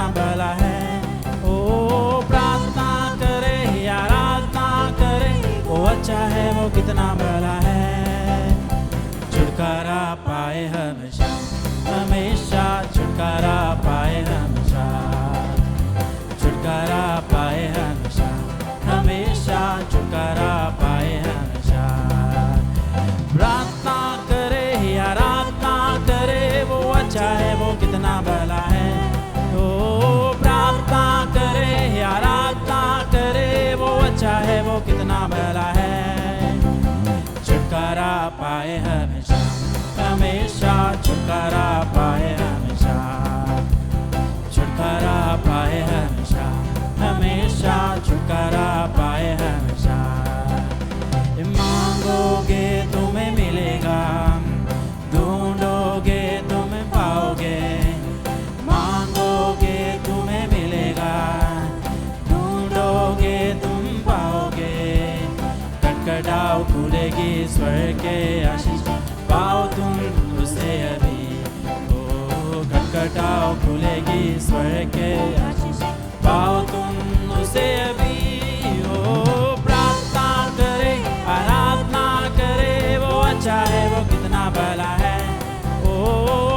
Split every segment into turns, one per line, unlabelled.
कितना भला है। ओ प्रार्थना करे, आराधना करे, वो अच्छा है, वो कितना भला है। छुटकारा पाए हमेशा, हमेशा छुटकारा पाए हमेशा, छुटकारा पाए हमेशा, हमेशा छुटकारा पाए हमेशा। प्रार्थना करे, आराधना करे, वो अच्छा है, वो कितना भला है। ओ प्रार्थना करे, आराधना करे, वो अच्छा है, वो कितना भला है। छुटकारा पाए हमेशा, हमेशा छुटकारा पाए हमेशा, छुटकारा पाए हमेशा, हमेशा छुटकारा पाए हमेशा। मांगोगे तुम्हें मिलेगा, ढूंढोगे तुम्हें पाओगे। मांगोगे तुम्हें मिलेगा, ढूंढोगे तुम पाओगे। खटखटाओ खुलेगी स्वर्ग के आशीष, पाओ तुम उसे अभी। ओ खटखटाओ खुलेगी स्वर्ग के आशीष, पाओ तुम उसे अभी। ओ प्रार्थना करे, आराधना करे, वो अच्छा है, वो कितना भला है। ओ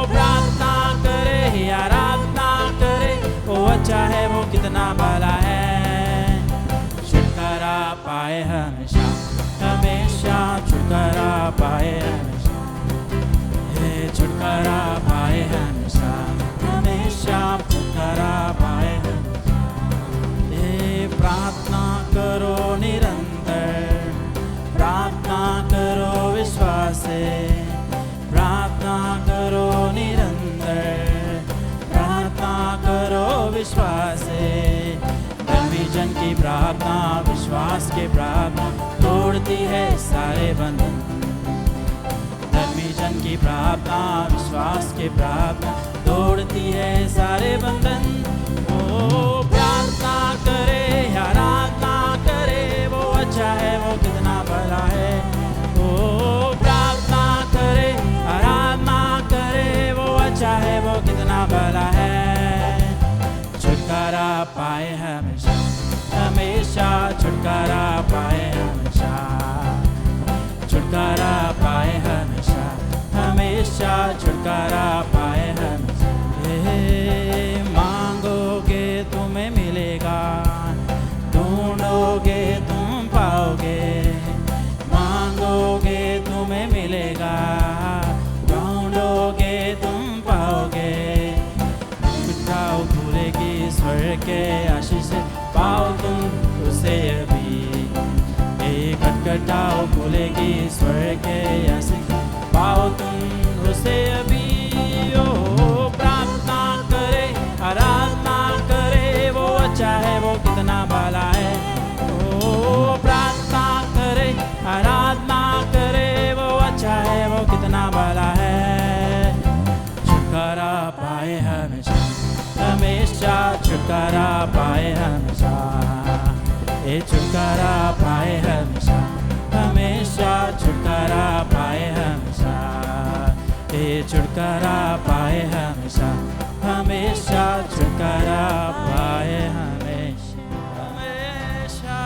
प्रार्थना करे, आराधना करे, वो अच्छा है, वो कितना भला है। छुटकारा पाए हमेशा, हमेशा छुटकारा पाए हमेशा, हे छुटकारा पाए हमेशा, हमेशा छुटकारा पाए हमेशा। हे प्रार्थना करो निरंतर, प्रार्थना करो विश्वास से, प्रार्थना करो निरंतर, प्रार्थना करो विश्वास से। धर्मीजन की प्रार्थना, विश्वास के प्रार्थना तोड़ती है सारे बंधन। धर्मीजन की प्रार्थना, विश्वास के प्रार्थना तोड़ती है सारे बंधन। ओ प्रार्थना करे, आराधना करे, वो अच्छा है, वो कितना भला है। ओ प्रार्थना करे, आराधना करे, वो अच्छा है, वो कितना भला है। छुटकारा पाए हमेशा, हमेशा छुटकारा पाए हमेशा, छुटकारा पाए हमेशा, हमेशा छुटकारा पाए हमेशा। हे मांगोगे तुम्हें मिलेगा, ढूंढोगे तुम पाओगे। मांगोगे तुम्हें मिलेगा, ढूंढोगे तुम पाओगे। खटखटाओ खुलेगी स्वर्ग के आशीष, पाओ तुम उसे अभी। एक खटखटाओ खुलेगी स्वर्ग के आशीष, पाओ तुम उसे अभी। ओ प्रार्थना करे, आराधना करे, वो अच्छा है, वो कितना भला है। ओ प्रार्थना करे, आराधना करे, वो अच्छा है, वो कितना भला है। छुटकारा पाए हमेशा, हमेशा छुटकारा पाए हमेशा, ये छुटकारा पाए हमेशा, हमेशा छुटकारा पाए हमेशा, ये छुटकारा पाए हमेशा, हमेशा छुटकारा पाए हमेशा, हमेशा।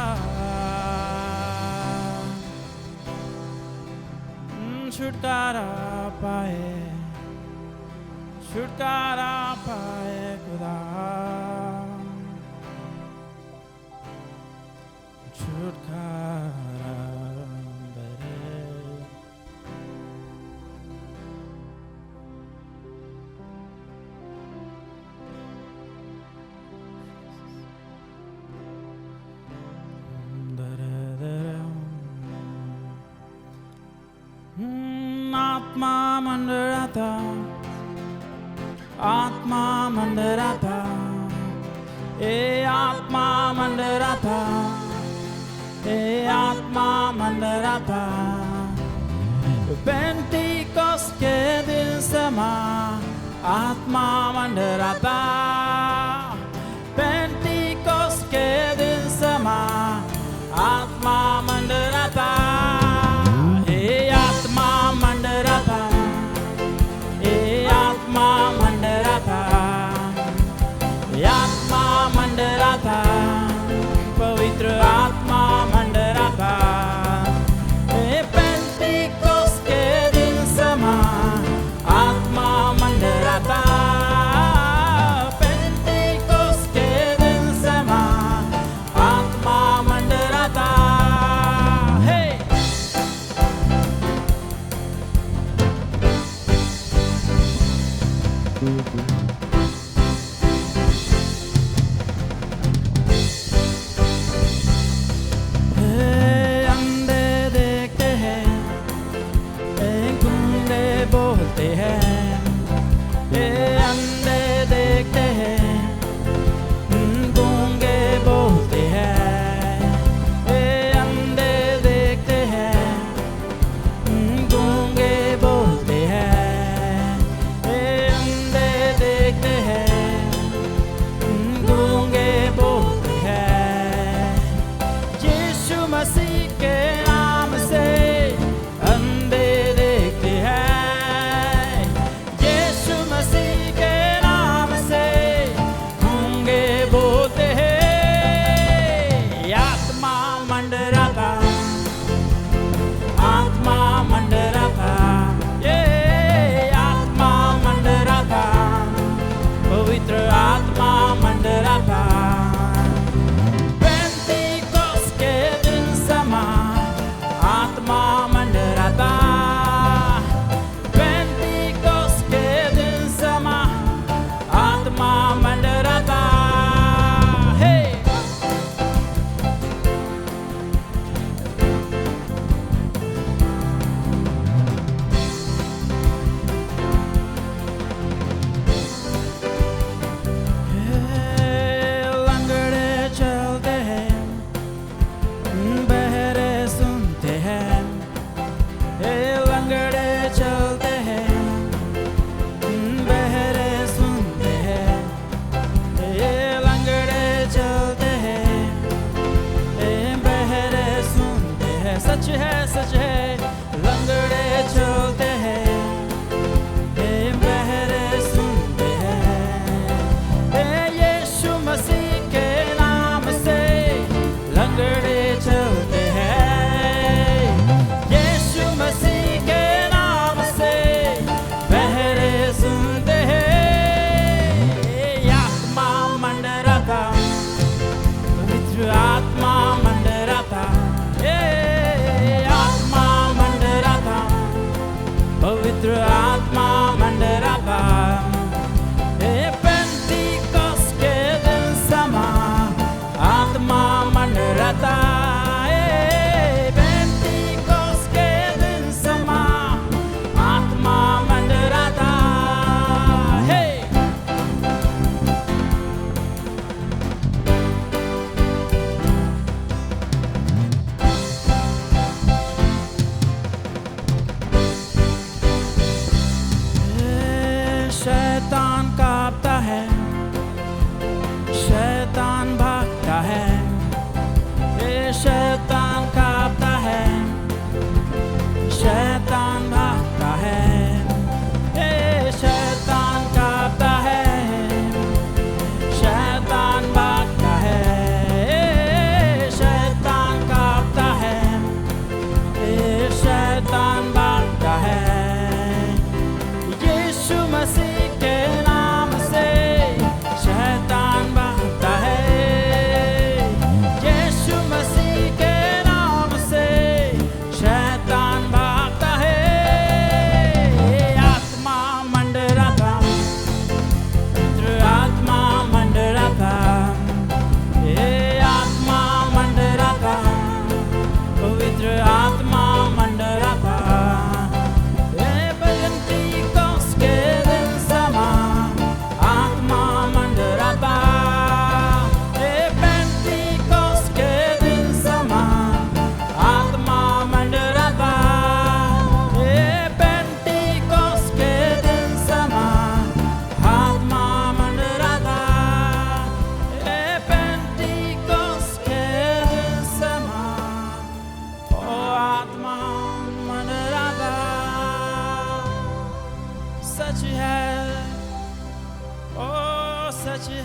छुटकारा पाए, छुटकारा पाए खुदा, छुटकारा बरे। आत्मा मंडराता, आत्मा मंडराता, ए आत्मा मंडराता, ए आत्मा मंडराता। पेंटिकॉस्ट के दिन समा आत्मा मंडराता, पेंटिकॉस्ट के दिन समा आत्मा मंडराता। आत्मा मंडराता, आत्मा मंडराता, आत्मा मंडरा था, पवित्र आत्मा मंडरा था। पेंटिकोस के दिन समा आत्मा मंडरा था, पेंटिकोस के दिन समा आत्मा मंडरा था। हे अंधे देखते हैं, गूंगे बोलते हैं। अंधे देखते हैं, गूंगे बोलते हैं। अंधे देखते हैं, गूंगे बोलते हैं। अंधे देखते हैं, गूंगे बोलते हैं। यीशु मसीह के नाम से अंधे देखते हैं। यीशु मसीह के नाम से गूंगे बोलते हैं। आत्मा मंडरा था, आत्मा मंडरा था। ये आत्मा मंडरा था, पवित्र आत्मा मंडरा था। पेंटिकोस के दिन समा आत्मा मंडरा था, पेंटिकोस के दिन समा आत्मा मंडरा था। हे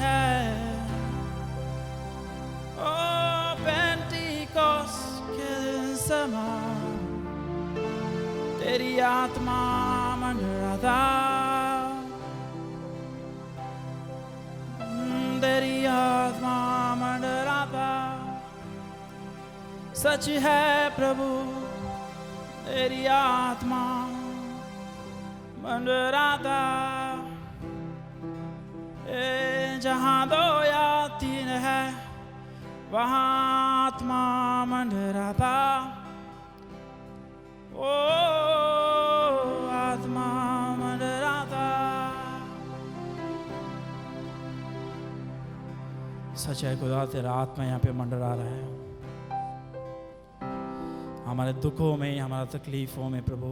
है। ओ पेंटिकोस्ट के समान तेरी आत्मा मंडराता, तेरी आत्मा मंडराता। सच है प्रभु तेरी आत्मा मंडराता। जहाँ दो या तीन है वहाँ आत्मा मंडराता। ओ आत्मा मंडराता। सच है खुदा तेरा आत्मा यहाँ पे मंडरा रहा है। हमारे दुखों में, हमारे तकलीफों में प्रभु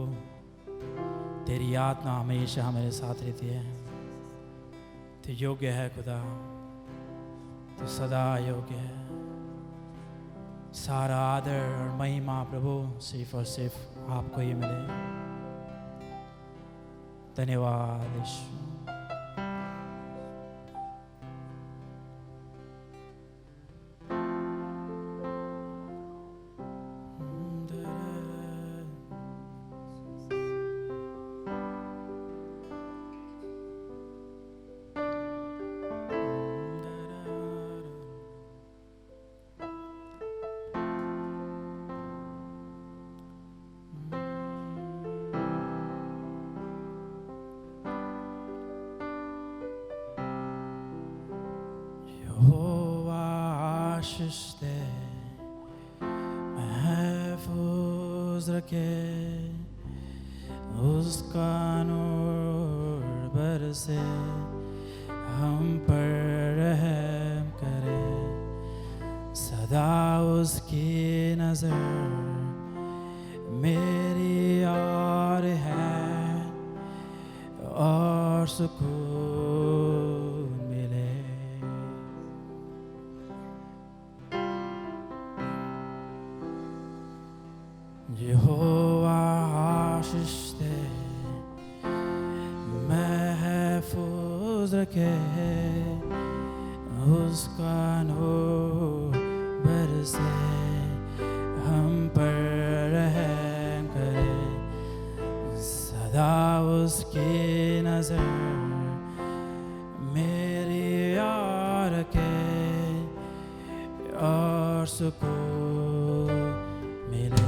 तेरी आत्मा हमेशा हमारे साथ रहती है। तो योग्य है खुदा, तो सदा योग्य है। सारा आदर और महिमा प्रभु सिर्फ और सिर्फ आपको ही मिले। धन्यवाद यीशु। आशीष दे, महफूज रखे, उसका नूर बरसे, हम पर रहम करे, सदा उसकी नजर मेरी ओर है और सुकून मिले। यहोवा आशीष दे, महफूज रखे, उसका नूर बरसे, हम पर रहम करे, सदा उसकी नजर मेरी ओर के और सुकून मिले।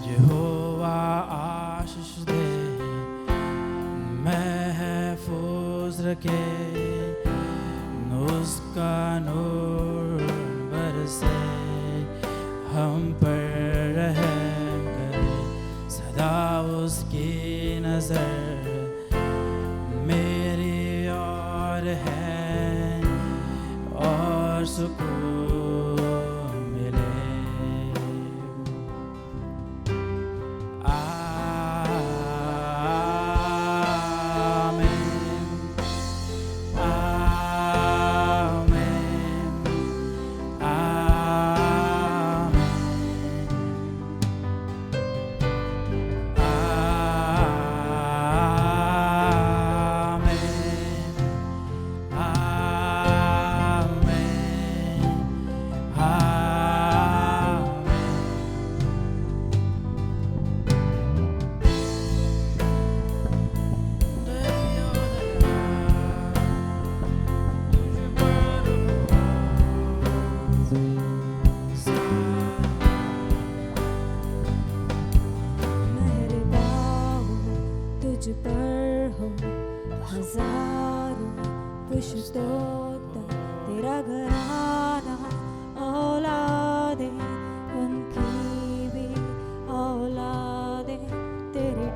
यहोवा आशीष दे, महफूज रखे, उसका नूर बरसे, हम पर रहम करे, सदा उसकी नजर मेरी ओर है और सुकून मिले।
तुझ पर हो हजारों पुष्पों, तेरा घराना औलादे, उनकी भी औलादे तेरे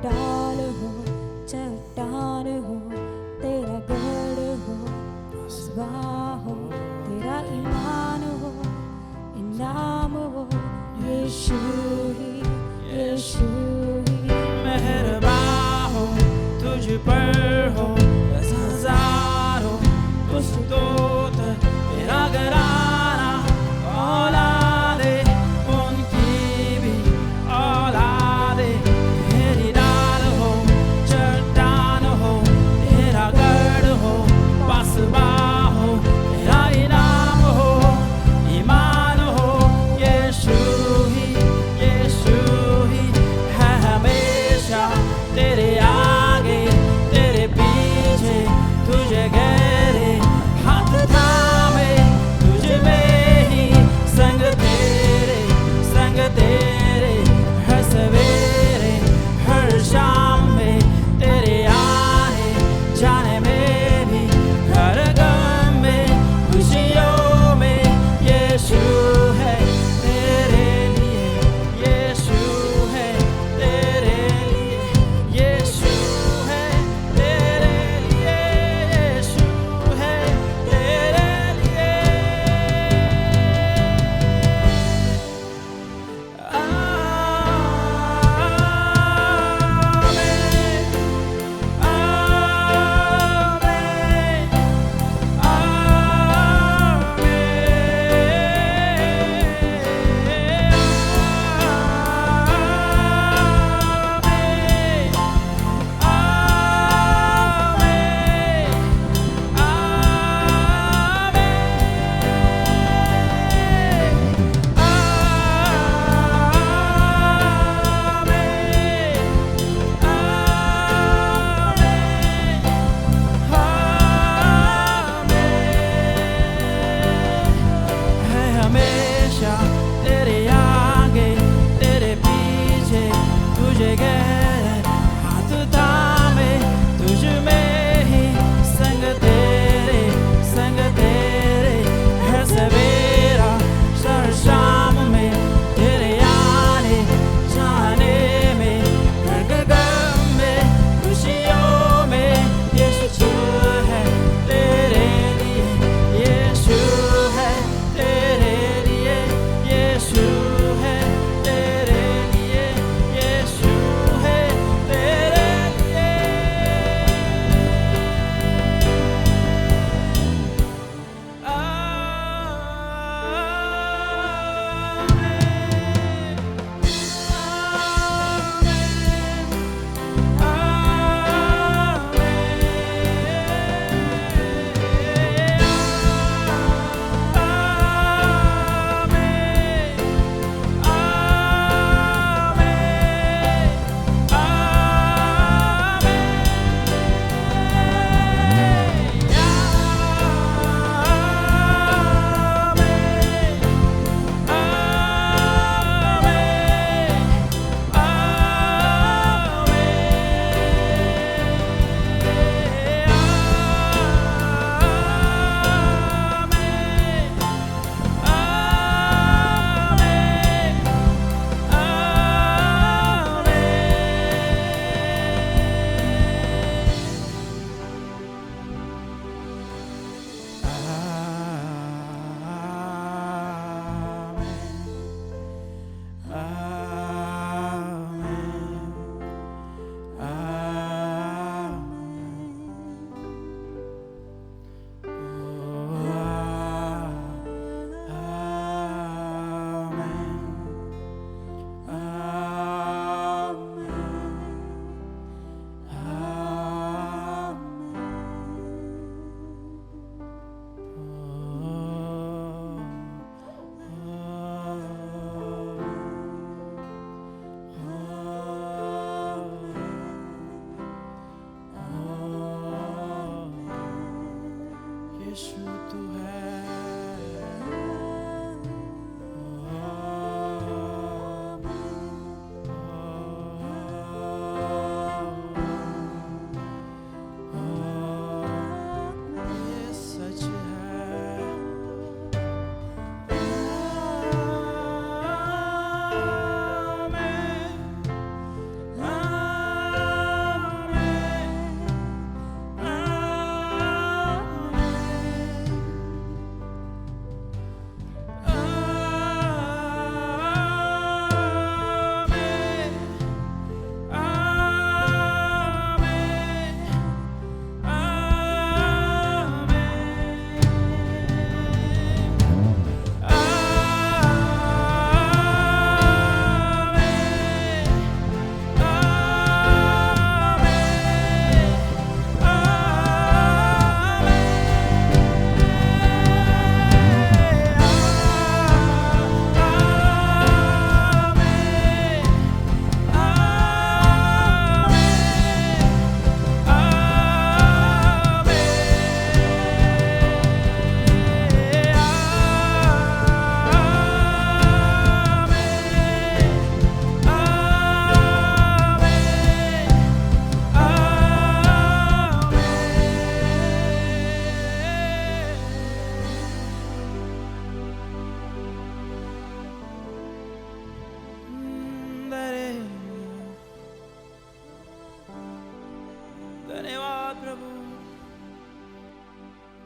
प्रभु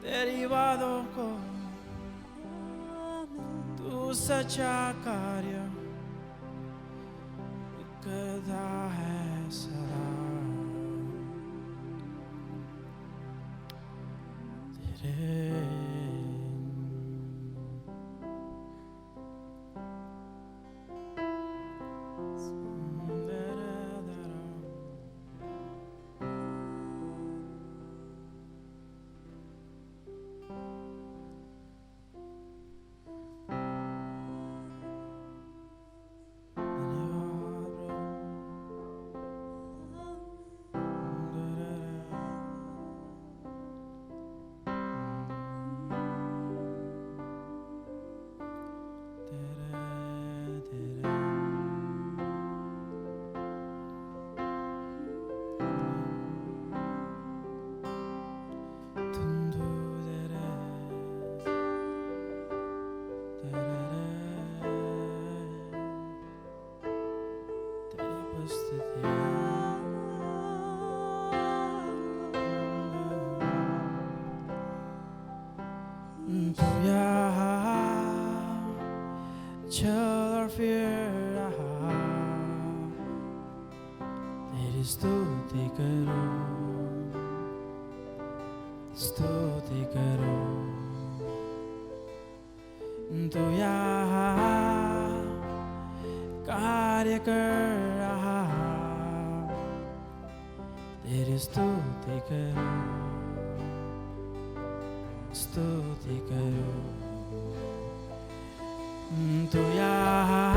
तेरी बातों को तू सच्चा कार्य करता है सदा तेरे तू यहाँ चल और फिर रहा तेरी स्तुति करो तू यहाँ कार्य कर रहा तेरी स्तुति करो तू यहाँ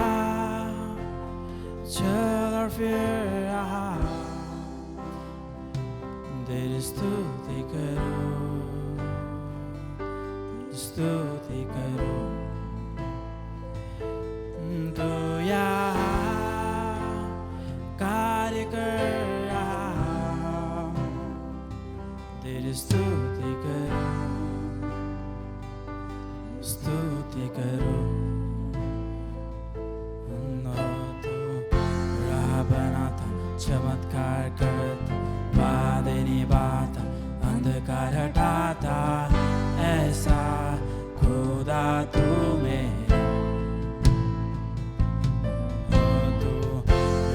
चल और फिर रहा तेरी स्तुति करो तू यहाँ कार्य कर रहा तेरी स्तुति करो राह बनाता चमत्कार करता वादे निभाता अंधकार हटाता ऐसा खुदा तू मेरा तू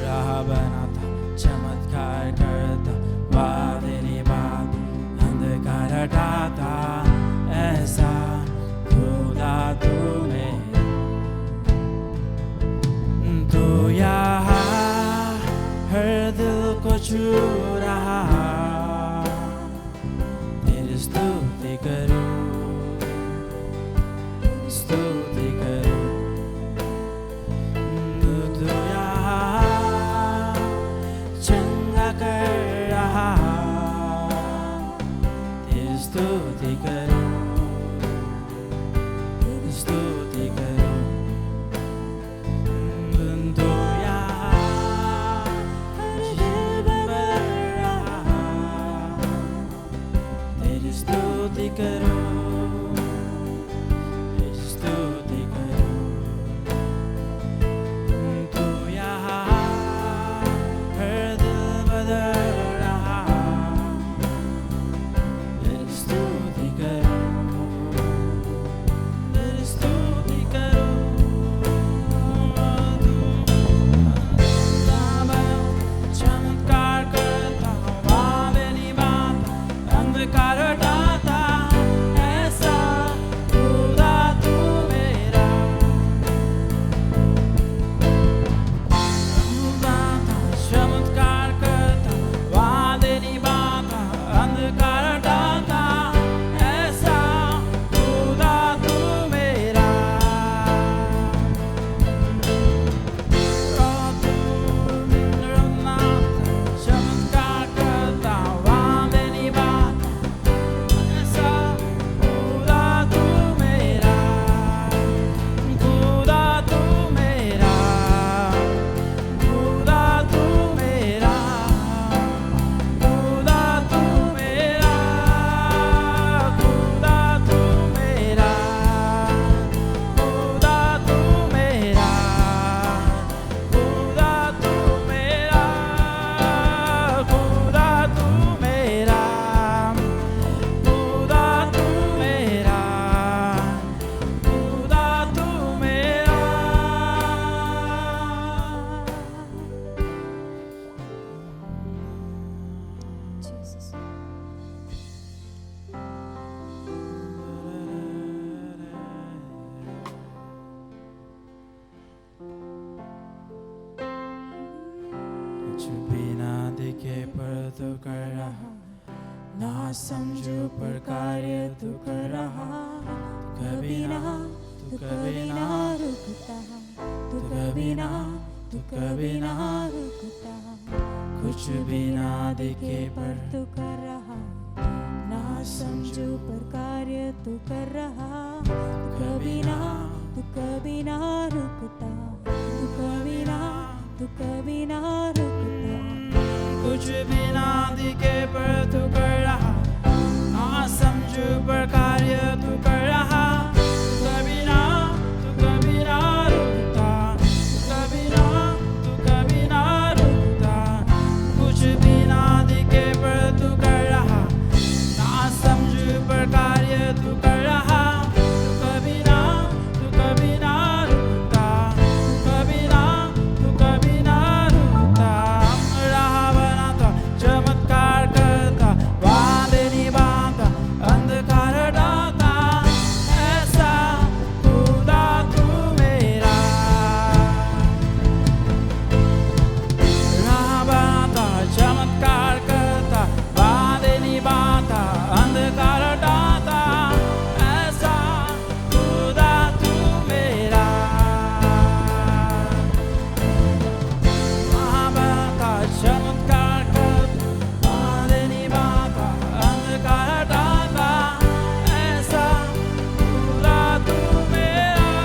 राह बनाता चमत्कार करता वादे निभाता अंधकार हटाता ऐसा खुदा तू मेरा तू यहाँ हर दिल को छू रहा तेरी स्तुति करो तू यहाँ चंगा कर रहा तेरी स्तुति करो चमत्कार करता वादे निभाता अंधकार हटाता पर तू कर रहा, ना समझू पर कार्य तू कर रहा, कभी ना तू कभी ना
रुकता, तू कभी ना रुकता,
कुछ भी ना दिखे पर
तू कर रहा, ना समझू पर कार्य तू कर रहा, कभी ना रुकता, तू कभी ना रुकता,
कुछ भी ना दिखे पर तू कर रहा, ना समझू पर कार्य तू कर रहा, कभी ना रुकता, कभी ना रुकता, कुछ भी ना दिखे पर तू कर रहा, ना समझू पर कार्य तू कर रहा, कभी ना रुकता, कभी ना रुकता, राह बनाता, चमत्कार करता, वादे निभाता, अंधकार हटाता, ऐसा खुदा तू मेरा। राह बनाता, चमत्कार करता, वादे निभाता, अंधकार हटाता, ऐसा खुदा तू मेरा। राह बनाता, चमत्कार करता, वादे निभाता, अंधकार हटाता, ऐसा खुदा तू मेरा।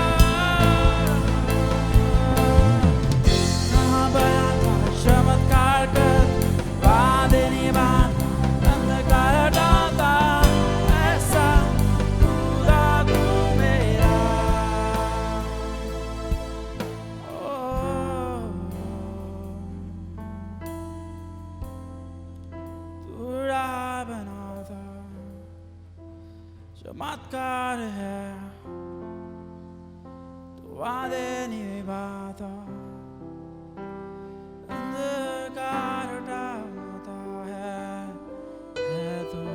राह बनाता, चमत्कार करता, वादे निभाता, अंधकार हटाता, ऐसा खुदा तू मेरा। तू राह बनाता, चमत्कार है, तू वादे निभाता, अंधकार हटाता है तू।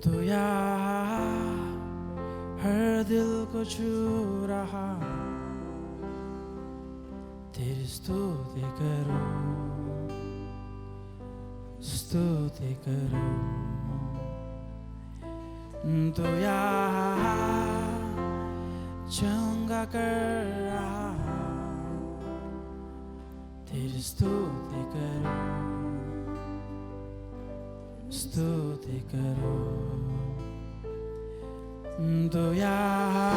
तो यहाँ हर दिल को छू रहा, तेरी स्तुति करो, स्तुति करो। तो यहाँ चंगा कर रहा, तेरी स्तुति करो, स्तुति करो। तो यहाँ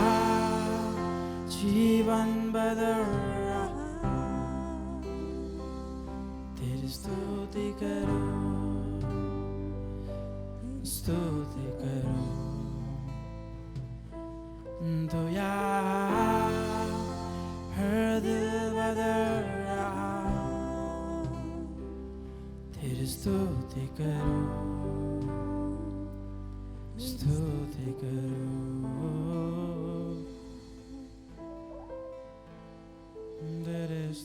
जीवन बदल रहा, तेरी स्तुति करो, स्तुति करो। तो यहाँ हर दिल बदल रहा, तेरी स्तुति करो, स्तुति करो। That is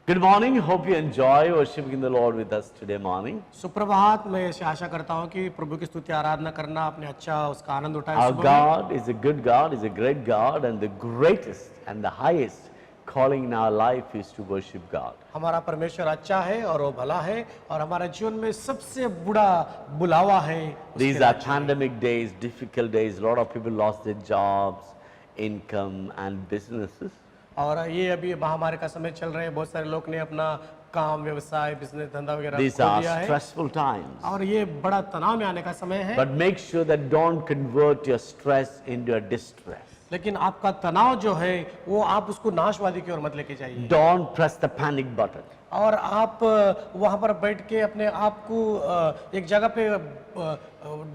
Good morning. Hope you enjoy worshiping the Lord with us today morning.
सुप्रभात। मैं ऐसे आशा करता हूँ कि प्रभु की स्तुति आराधना करना आपने अच्छा उसका आनंद उठाया।
Our
सुबह में।
God is a good God, is a great God, and the greatest and the highest calling in our life is to worship God.
हमारा परमेश्वर अच्छा है और वो भला है और हमारे जीवन में सबसे बड़ा बुलावा है।
These are pandemic days, difficult days. A lot of people lost their jobs, income, and businesses.
और ये अभी महामारी का समय चल रहे हैं, बहुत सारे लोग ने अपना काम, व्यवसाय, बिजनेस, धंधा वगैरह
These
खो
are
दिया है
stressful times.
और ये बड़ा तनाव में आने का समय है।
But make sure that don't convert your stress into a distress.
लेकिन आपका तनाव जो है वो आप उसको नाशवादी की ओर मत लेके जाइए।
Don't press the panic button.
और आप वहां पर बैठ के अपने आप को एक जगह पे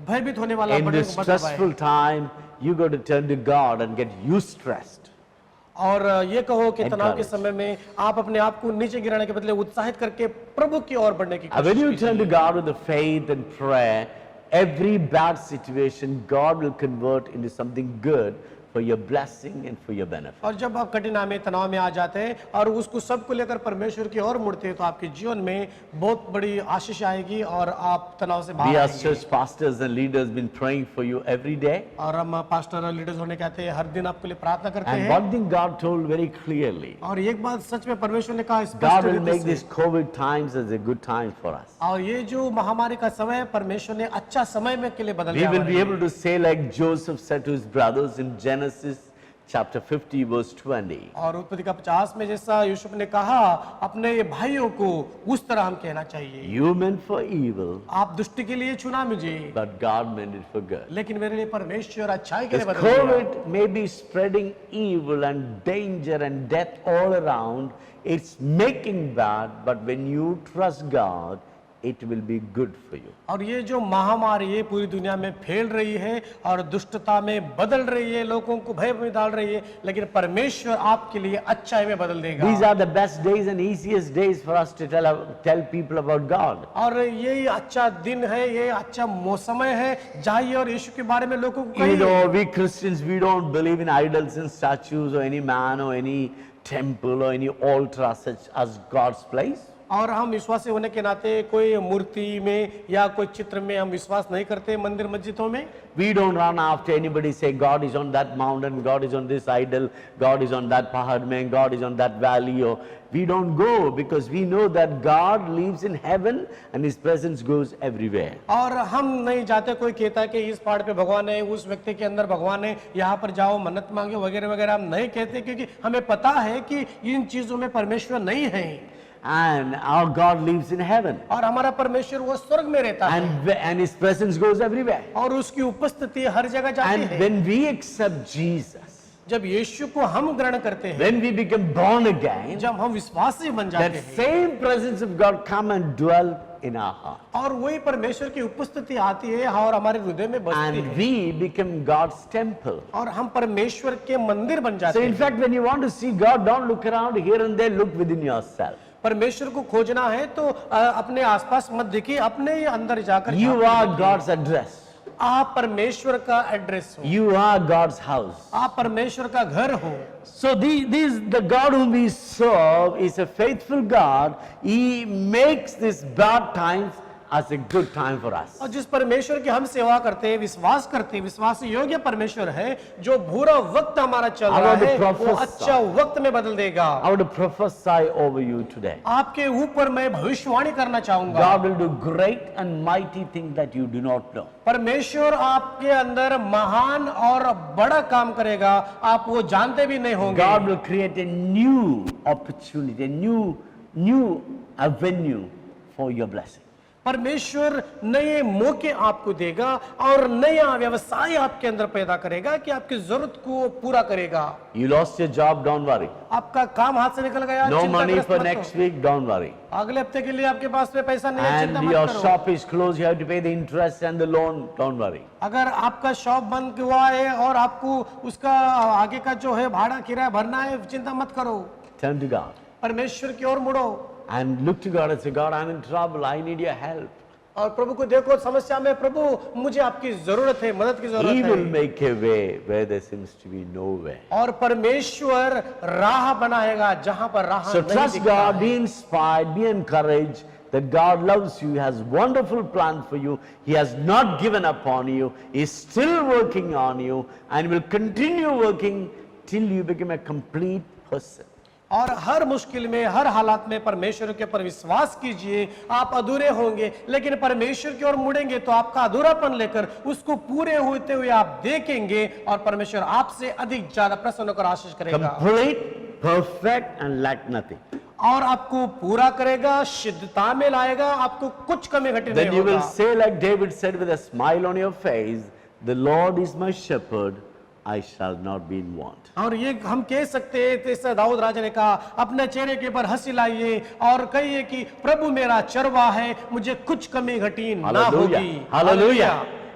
भयभीत होने वाला
In
बटन
this
को मत दबाएं।
stressful time, you got to turn to God and get eustressed.
और ये कहो कि तनाव के
Encourage.
समय में आप अपने आप को नीचे गिराने के बदले उत्साहित करके प्रभु की ओर बढ़ने की
And when
कोशिश
you turn to
कीजिए।
God with the faith and prayer, every bad situation God will convert into something good for your blessing and for your benefit.
और जब आप कठिनाई में तनाव में आ जाते हैं और उसको सबको लेकर परमेश्वर की ओर मुड़ते हैं तो आपके जीवन में बहुत बड़ी आशीष आएगी और आप तनाव से
We
बाहर
as
आएंगे।
church pastors and leaders been praying for you every day.
और हम पास्टर और लीडर्स होने कहते हैं हर दिन आपके लिए प्रार्थना करते
And
हैं।
one thing God told very clearly,
और एक बात सच में परमेश्वर ने कहा
God
स्पष्ट
will
रीति
make
से।
these COVID times as a good time for us.
और ये जो महामारी का समय है परमेश्वर ने अच्छा समय में के लिए बदल
We
दिया
will
हमारे
be
लिए।
able to say like Joseph said to his brothers in Genesis chapter 50 verse 20.
और उत्पत्ति का 50 में जैसा यूसुफ ने कहा अपने ये भाइयों को उस तरह हम कहना चाहिए,
You meant for evil,
आप दुष्टि के लिए चुना मुझे
but God meant it for good.
लेकिन मेरे लिए परमेश्वर अच्छाई के
This
लिए बदल दिया।
COVID may be spreading evil and danger and death all around. It's making bad, but when you trust God, it will be good for you.
और ये जो महामारी ये पूरी दुनिया में फैल रही है और दुष्टता में बदल रही है, लोगों को भय में डाल रही है, लेकिन परमेश्वर आपके लिए अच्छाई में बदल देगा।
These are the best days and easiest days for us to tell people about God.
और यही अच्छा दिन है, ये अच्छा मौसम है, जाइए और यीशु के बारे में लोगों को
You
कहिए।
know, we Christians, we don't believe in idols and statues or any man or any temple or any altar such as God's place.
और हम विश्वासी होने के नाते कोई मूर्ति में या कोई चित्र में हम विश्वास नहीं करते मंदिर मस्जिदों में।
We don't run after anybody say God is on that mountain, God is on this idol, God is on that pahad mein, God is on that valley. Or we don't go because we know that God lives in heaven and His presence goes everywhere.
और हम नहीं जाते, कोई कहता है कि इस पहाड़ पे भगवान है, उस व्यक्ति के अंदर भगवान है, यहाँ पर जाओ मन्नत मांगो वगैरह वगैरह हम नहीं कहते, क्योंकि हमें पता है कि इन चीजों में परमेश्वर नहीं है।
And our God lives in heaven.
और हमारा परमेश्वर वो स्वर्ग में रहता है
And His presence goes everywhere.
और उसकी उपस्थिति हर जगह जाती
And
है।
when we accept Jesus,
जब यीशु को हम ग्रहण करते हैं,
when we become born again,
जब हम विश्वासी बन जाते
that
हैं
same presence of God come and dwell in our heart.
और वही परमेश्वर की उपस्थिति आती है और हमारे हृदय में बसती
And
है
we become God's temple.
और हम परमेश्वर के मंदिर बन
So
जाते
in
हैं।
fact, when you want to see God, don't look around here and there, look within yourself.
परमेश्वर को खोजना है तो अपने आसपास मत देखिए, अपने ही अंदर जाकर
You
झांक
are
देखिए।
God's address.
आप परमेश्वर का एड्रेस हो,
You are God's house.
आप परमेश्वर का घर हो।
So the God whom we serve is a faithful God. He makes these bad times as a good time for us.
और जिस परमेश्वर की हम सेवा करते हैं, विश्वास करते हैं, विश्वास योग्य परमेश्वर है, जो बुरा वक्त हमारा चल रहा है वो अच्छा वक्त में बदल देगा।
I want to prophesy over you today.
आपके ऊपर मैं भविष्यवाणी करना चाहूंगा।
God will do great and mighty things that you do not know.
परमेश्वर आपके अंदर महान और बड़ा काम करेगा, आप वो जानते भी नहीं होंगे।
God will create a new opportunity, a new avenue for your blessing.
परमेश्वर नए मौके आपको देगा और नया व्यवसाय आपके अंदर पैदा करेगा कि आपकी जरूरत को पूरा करेगा।
You lost your job, don't worry.
आपका काम हाथ से निकल गया,
No
चिंता
money
ग्रस्त
for
मत
next
हो।
week, don't worry.
अगले हफ्ते के लिए आपके पास में पैसा नहीं है, चिंता
And
मत
your
करो।
shop is closed, you have to pay the interest and the loan, don't worry.
अगर आपका शॉप बंद हुआ है और आपको उसका आगे का जो है भाड़ा किराया भरना है, चिंता मत करो,
Turn to God
परमेश्वर की ओर मुड़ो
and look to God and say, God, I'm in trouble, I need your help.
और प्रभु को देखो समस्या में, प्रभु मुझे आपकी जरूरत है, मदद की
He
जरूरत
will
है।
make a way where there seems to be no way.
और परमेश्वर राह बनाएगा जहां पर राह
So
नहीं
trust
दिखता
God,
है।
be inspired, be encouraged that God loves you, He has wonderful plan for you, He has not given up on you, He is still working on you and will continue working till you become a complete person.
और हर मुश्किल में, हर हालात में परमेश्वर के पर विश्वास कीजिए। आप अधूरे होंगे लेकिन परमेश्वर की ओर मुड़ेंगे तो आपका अधूरापन लेकर उसको पूरे होते हुए आप देखेंगे और परमेश्वर आपसे अधिक ज्यादा प्रसन्न होकर आशीष करेगा
Complete, perfect and lack nothing.
और आपको पूरा करेगा, सिद्धता में लाएगा, आपको कुछ कमी घटी नहीं
Then you will
होगा।
say like David said with a smile on your face, the Lord is my shepherd, I shall not be in want.
और ये हम कह सकते हैं, जैसे दाऊद राजा ने कहा, अपने चेहरे के ऊपर हंसी लाइए और कहिए कि प्रभु मेरा चरवा है, मुझे कुछ कमी घटी ना होगी।
Hallelujah.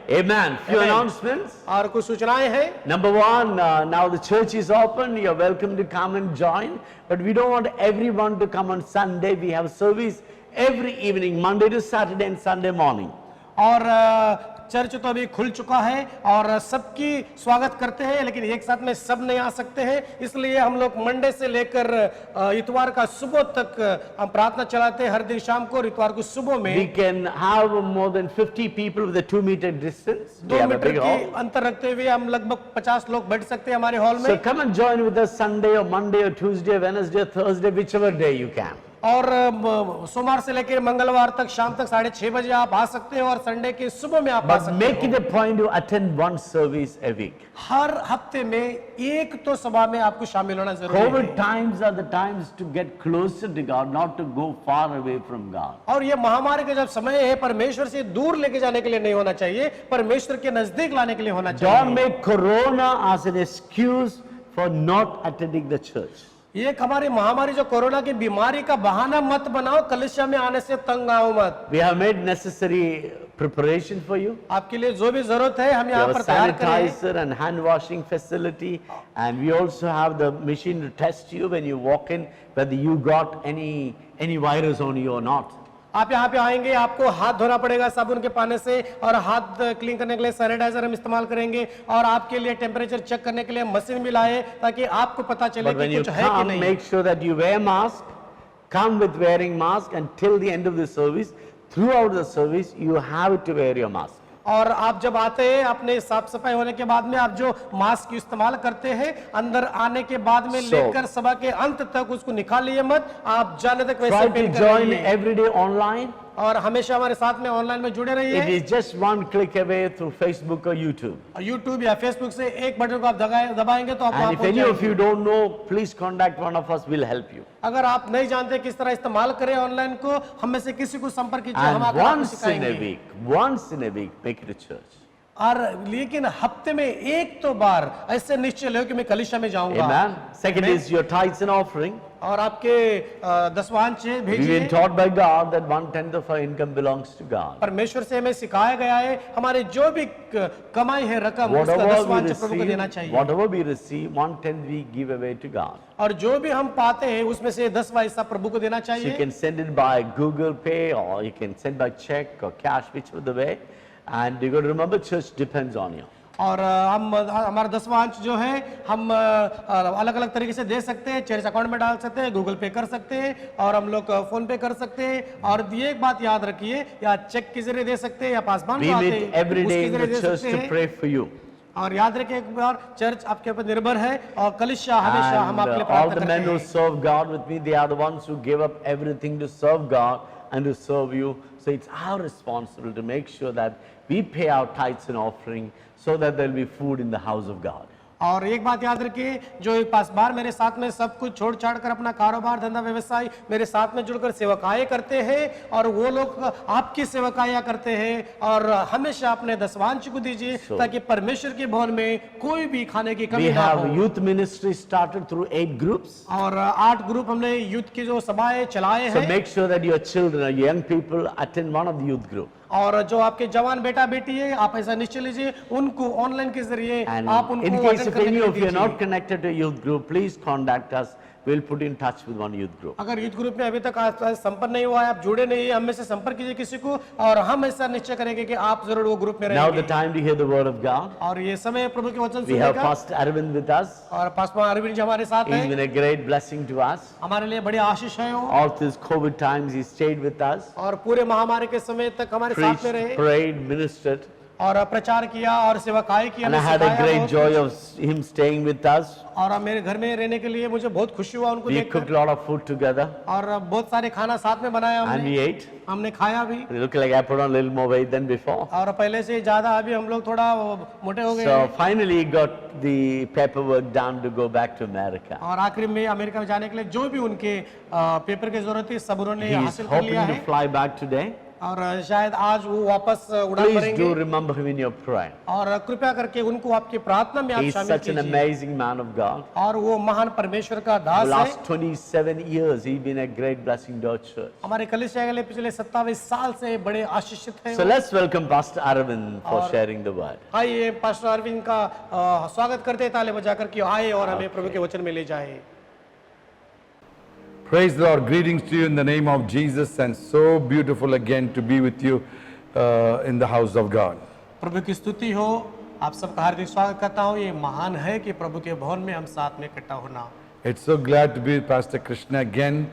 Amen. Few
Amen.
announcements.
और कुछ सूचनाएं हैं।
Number one, now the church is open. You're welcome to come and join. But we don't want everyone to come on Sunday. We have service every evening, Monday to Saturday and Sunday morning.
और church तो अभी खुल चुका है और सबकी स्वागत करते हैं, लेकिन एक साथ में सब नहीं आ सकते हैं, इसलिए हम लोग मंडे से लेकर इतवार का सुबह तक हम प्रार्थना चलाते हैं, हर दिन शाम को और इतवार को सुबह में।
We can have more than 50 people with a 2-meter distance. We
2
have a
metre
big
की
hall.
अंतर रखते हुए हम लगभग 50 लोग बैठ सकते हैं हमारे हॉल
So
में।
come and join with us Sunday or Monday or Tuesday, Wednesday or Thursday, whichever day you can.
और सोमवार से लेकर मंगलवार तक शाम तक 6:30 बजे आप आ सकते हैं और संडे के सुबह में आप आ
But
सकते
make
हैं।
it a point to attend one service a week.
हर हफ्ते में एक तो सभा में आपको शामिल होना जरूरी
COVID
है।
times are the times to get closer to God, not to go far away from God.
और ये महामारी का जब समय है, परमेश्वर से दूर लेके जाने के लिए नहीं होना चाहिए, परमेश्वर के नजदीक लाने के लिए होना चाहिए।
Don't make Corona as an excuse for not attending the church.
ये हमारी महामारी जो कोरोना की बीमारी का बहाना मत बनाओ, कलीसिया में आने से तंग आओ मत।
We have made necessary preparation for you.
आपके लिए जो भी जरूरत है हम
We
यहाँ
have
पर
a
तैयार करें।
sanitizer and hand washing facility, and we also have the machine to test you when you walk in whether you got any virus on you or not.
आप यहाँ पे आएंगे, आपको हाथ धोना पड़ेगा साबुन के पानी से और हाथ क्लीन करने के लिए सैनिटाइजर हम इस्तेमाल करेंगे और आपके लिए टेम्परेचर चेक करने के लिए मशीन भी लाए ताकि आपको पता चले
But when
कि
you
कुछ है कि
come,
नहीं।
make sure that you wear mask. Come with wearing mask until the end of the service. Throughout the service, you have to wear your mask.
और आप जब आते हैं, अपने साफ सफाई होने के बाद में आप जो मास्क इस्तेमाल करते हैं, अंदर आने के बाद में
So-
लेकर सभा के अंत तक उसको निकालिए मत, आप जाने तक वैसे
Try to
पहन कर
join
रहिए।
every day online.
और हमेशा हमारे साथ में ऑनलाइन में जुड़े
It
रहिए।
is just one click away through Facebook or YouTube.
और यूट्यूब या फेसबुक से एक बटन को आप दबाएंगे तो आप वहां
And if
पहुंच
any of you
जाएंगे।
don't know, please contact one of us. We'll help you.
अगर आप नहीं जानते किस तरह इस्तेमाल करें ऑनलाइन को, हम में से किसी को संपर्क कीजिए, हम
And
आकर आपको
once in
सिखाएंगे।
once in a week, make it a church.
और लेकिन हफ्ते में एक तो बार ऐसे निश्चय लो कि मैं कलीसिया में जाऊंगा।
Amen. Second
Amen.
is your tithes and offering.
और आपके दसवांश
We've
भेजिए।
been taught by God that 1/10 of our income belongs to God.
परमेश्वर से हमें सिखाया गया है, हमारे जो भी कमाई है रकम उसका दसवांश प्रभु को देना चाहिए।
Whatever we receive, 1/10 we give away to God.
और जो भी हम पाते हैं उसमें से 10वां हिस्सा प्रभु को देना
So you
चाहिए।
can send it by Google Pay or you can send by check or cash, whichever the way. And you got to remember, church depends on you.
और हम हमारा दसवांश जो है हम अलग अलग तरीके से दे सकते हैं, चर्च अकाउंट में डाल सकते हैं, गूगल पे कर सकते हैं और हम लोग फोन पे कर सकते हैं। और ये एक बात याद रखिए, या चेक के जरिए दे सकते हैं या पासबुक
We
आते
meet
हैं
every day
उसके
in the
जरिए दे
church
सकते
to
हैं।
pray for you.
और याद रखिए एक बार, चर्च आपके ऊपर निर्भर है और कलीसिया हमेशा हम
And
आपके लिए
all
प्रार्थना
the
करते
men who
हैं।
serve God with me, they are the ones who give up everything to serve God and to serve you. So it's our responsibility to make sure that we pay our tithes and offering so that there will be food in the house of God.
और एक बात याद रखिए, जो पासबार मेरे साथ में सब कुछ छोड़ छाड़ कर अपना कारोबार धंधा व्यवसाय मेरे साथ में जुड़कर सेवकाएं करते हैं और वो लोग आपकी सेवकाया करते हैं और हमेशा अपने दसवांश को दीजिए ताकि परमेश्वर के भवन में कोई भी खाने की
We
कमी ना
have
हो।
youth ministry started through 8 groups.
और 8 ग्रुप हमने यूथ की जो सभाएं चलाए
So
हैं।
make sure that your children or young people attend one of the youth group.
और जो आपके जवान बेटा बेटी है, आप ऐसा निश्चय लीजिए उनको ऑनलाइन के जरिए
And
आप उनको
in case
attend
if
करने
any
के लिए
of you are
दीजिए।
not connected to a youth group, please contact us. We'll put you in touch with one youth group.
अगर यूथ ग्रुप में अभी तक संपर्क नहीं हुआ है, आप जुड़े नहीं है, हम में से संपर्क कीजिए किसी को और हम ऐसा निश्चय करेंगे कि आप जरूर वो ग्रुप में
Now the
रहेंगे।
time to hear the word of God.
और ये समय प्रभु के वचन
We
सुनने
have
का।
Pastor Arvind with us.
और पासवान अरविंद जी हमारे साथ
He's
हैं,
been a great blessing to us.
हमारे लिए बड़ी आशीष है वो।
All through COVID times, he stayed with us,
और पूरे महामारी के समय तक हमारे साथ
preached,
में रहे
prayed, ministered.
और प्रचार किया और सेवकाई की,
And I
हमें
had a
सिखाया
great
बहुत
joy
कुछ।
of him staying with us.
और मेरे घर में रहने के लिए मुझे बहुत खुशी हुआ उनको
We cooked
देखकर।
a lot of food together
और बहुत सारे खाना साथ में बनाया
and we
हमने,
ate.
हमने खाया भी।
It looked like I put on a little more weight than before.
और पहले से ज्यादा अभी हम लोग थोड़ा मोटे हो गए
So
हैं।
finally he got the paperwork done to go back to America.
और आखिर में अमेरिका में जाने के लिए जो भी उनके पेपर की जरूरत थी सब उन्होंने
He's
हासिल कर
hoping
लिया
to
है।
fly back today.
और शायद आज वो वापस उड़ान
Please
भरेंगे
do remember him in your prayer.
और कृपया करके उनको आपकी प्रार्थना में आप
He is
शामिल
such an
कीजिए
amazing man of God.
और वो महान परमेश्वर का
The
दास है
last 27 years, he's been a great blessing to our church.
हमारे कलीसिया के लिए पिछले 27 साल से बड़े आशीषित हैं
So let's welcome Pastor Arvind for sharing the word.
आइए पास्टर अरविंद का स्वागत करते हैं ताले बजाकर कि आए और हमें प्रभु के वचन में ले जाए।
Praise the Lord. Greetings to you in the name of Jesus, and so beautiful again to be with you in the house of God.
प्रभु की स्तुति हो, आप सबका हार्दिक स्वागत करता हूँ। ये महान है कि प्रभु के भवन में हम साथ में इकट्ठा होना।
It's so glad to be with Pastor Krishna again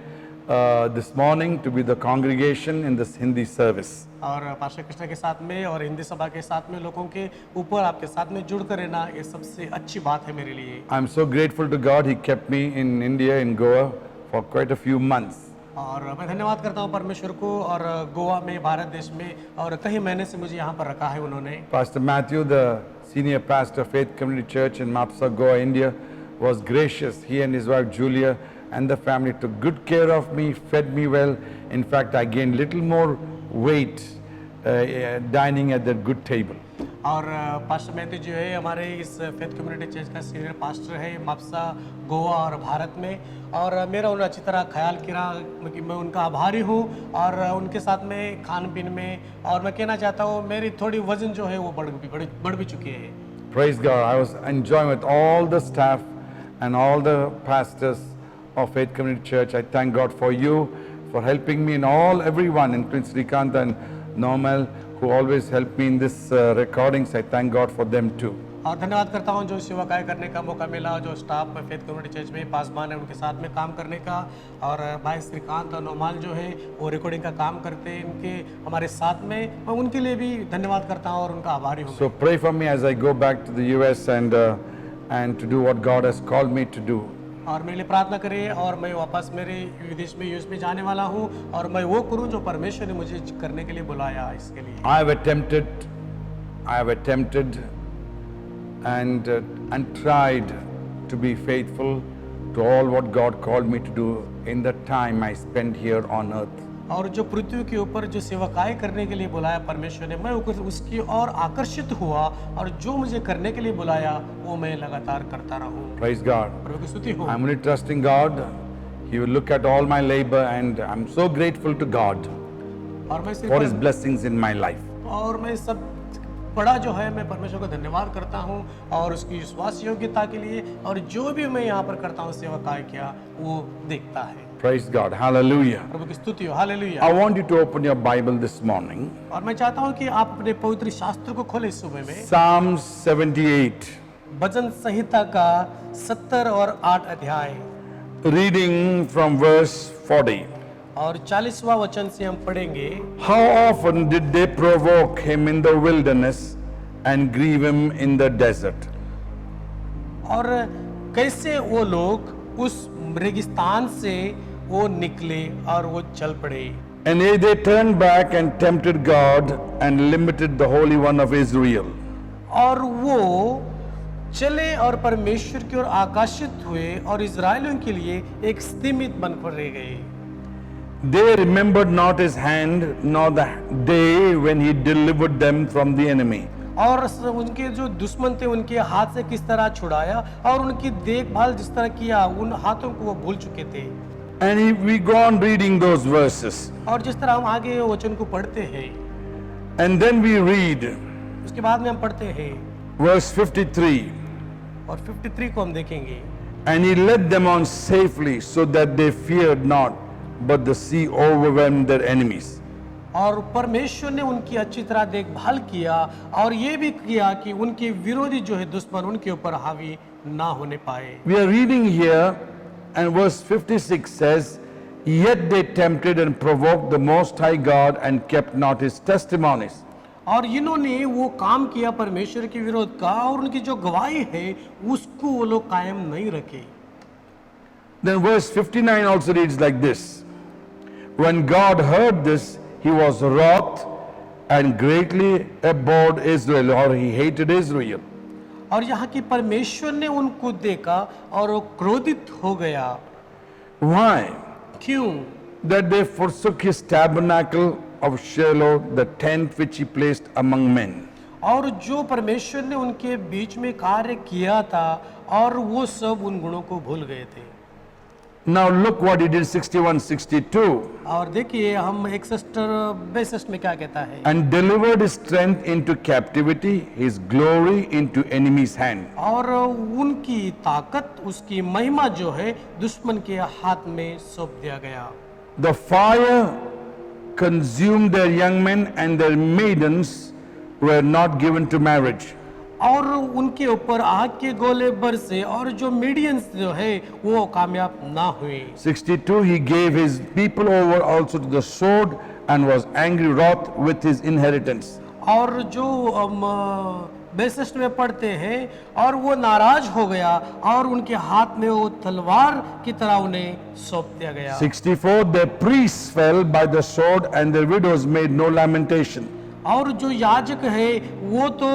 this morning to be the congregation in this Hindi service.
और पास्टर कृष्णा के साथ में और हिंदी सभा के साथ में लोगों के ऊपर आपके साथ में जुड़ कर रहना ये सबसे अच्छी बात है मेरे लिए।
I'm so grateful to God. He kept me in India, in Goa, for quite a few months.
और मैं धन्यवाद करता हूँ परमेश्वर को और गोवा में भारत देश में और कई महीने से मुझे यहाँ पर रखा है उन्होंने।
Pastor Matthew, the senior pastor of Faith Community Church in Mapsa, Goa, India, was gracious. He and his wife Julia and the family took good care of me, fed me well. In fact, I gained little more weight dining at that good table.
और pastor Matthew जो है हमारे इस faith community church का senior pastor है मापसा गोवा और भारत में और मेरा उन्होंने अच्छी तरह ख्याल किया कि मैं उनका आभारी हूँ और उनके साथ में खान पीन में और मैं कहना चाहता हूँ मेरी थोड़ी वजन जो है वो बढ़ भी चुकी है।
Praise God. I was enjoying with all the staff and all the pastors of Faith Community Church. I thank God for you, for helping me and everyone, including Srikant and Normal, who always help me in this recordings. I thank God for them too.
और धन्यवाद करता हूँ जो सेवकाई करने का मौका मिला जो स्टाफ फेथ कम्युनिटी चर्च में पासवान है उनके साथ में काम करने का और भाई श्रीकांत और नोमाल जो है वो रिकॉर्डिंग का काम करते हैं इनके हमारे साथ में मैं उनके लिए भी धन्यवाद करता हूँ और उनका आभारी हूँ।
So pray for me as I go back to the US and to do what God has called me to do.
और मेरे लिए प्रार्थना करें और मैं वापस मेरे विदेश में यूएस में जाने वाला हूँ और मैं वो करूँ जो परमेश्वर ने मुझे करने के लिए बुलाया इसके लिए।
I have attempted and tried to be faithful to all what God called me to do in the time I spent here on earth.
और जो पृथ्वी के ऊपर जो सेवकाई करने के लिए बुलाया परमेश्वर ने मैं उसकी और आकर्षित हुआ और जो मुझे करने के लिए बुलाया वो मैं लगातार करता रहूं।
Praise God.
प्रभु की स्तुति हो।
I'm only trusting God. He will look at all my labor and I'm so grateful to God
और मैं
for His blessings in my life.
और मैं सब बड़ा जो है मैं परमेश्वर को धन्यवाद करता हूँ और उसकी विश्वास योग्यता के लिए और जो भी मैं यहाँ पर करता हूँ सेवकाई किया वो देखता है।
Praise God. Hallelujah.
प्रभु की स्तुति हो। Hallelujah.
I want you to open your Bible this morning.
और मैं चाहता हूँ कि आप अपने पवित्र शास्त्र को खोलें सुबह में।
Psalm 78.
भजन संहिता का 70 और 8 अध्याय
Reading from verse 40.
और 40वां वचन से हम पढ़ेंगे।
How often did they provoke him in the wilderness and grieve him in the desert?
और कैसे वो लोग उस रेगिस्तान से वो निकले और वो चल पड़े।
And they turned back and tempted God and limited the Holy One of Israel.
और वो चले और परमेश्वर की ओर आकर्षित हुए और इजराइलियों के लिए एक सीमित बनकर रह गए।
They remembered not his hand, nor the day when he delivered them from the enemy.
और उनके जो दुश्मन थे उनके हाथ से किस तरह छुड़ाया और उनकी देखभाल जिस तरह किया उन हाथों को वो भूल चुके थे।
And we go on reading those verses.
और जिस तरह हम आगे वचन को पढ़ते हैं
And then we read
उसके बाद में हम पढ़ते हैं
verse 53.
और 53 को हम देखेंगे।
And he led them on safely so that they feared not, but the sea overwhelmed their enemies.
और परमेश्वर ने उनकी अच्छी तरह देखभाल किया और ये भी किया कि उनके विरोधी जो है दुश्मन उनके ऊपर हावी ना होने पाए।
We are reading here and verse 56 says, Yet they tempted and provoked the Most High God and kept not his testimonies.
और इन्होंने वो काम किया परमेश्वर के विरोध का और उनकी जो गवाही है उसको वो लोग कायम नहीं रखे।
Then verse 59 also reads like this. When God heard this, he was wroth and greatly abhorred Israel, or he hated Israel.
और यहाँ की परमेश्वर ने उनको देखा और वो क्रोधित हो गया।
Why?
क्यों?
That they forsook his tabernacle of Shiloh, the tent which he placed among men.
और जो परमेश्वर ने उनके बीच में कार्य किया था और वो सब उन गुणों को भूल गए थे।
Now look what he did 61-62.
और देखिए हम 61-62 में क्या कहता है,
And delivered his strength into captivity, his glory into enemy's hand.
और उनकी ताकत, उसकी महिमा जो है दुश्मन के हाथ में सौंप दिया गया।
The fire consumed their young men, and their maidens were not given to marriage.
और उनके ऊपर आग के गोले बरसे और जो मीडियंस जो है वो कामयाब ना हुए।
62, he gave his people over also to the sword and was angry wroth with his inheritance.
और जो 62 में पढ़ते हैं और वो नाराज हो गया और उनके हाथ में वो तलवार की तरह उन्हें सौंप दिया गया।
64, their priests fell by the sword and their widows made no lamentation.
और जो याजक है वो तो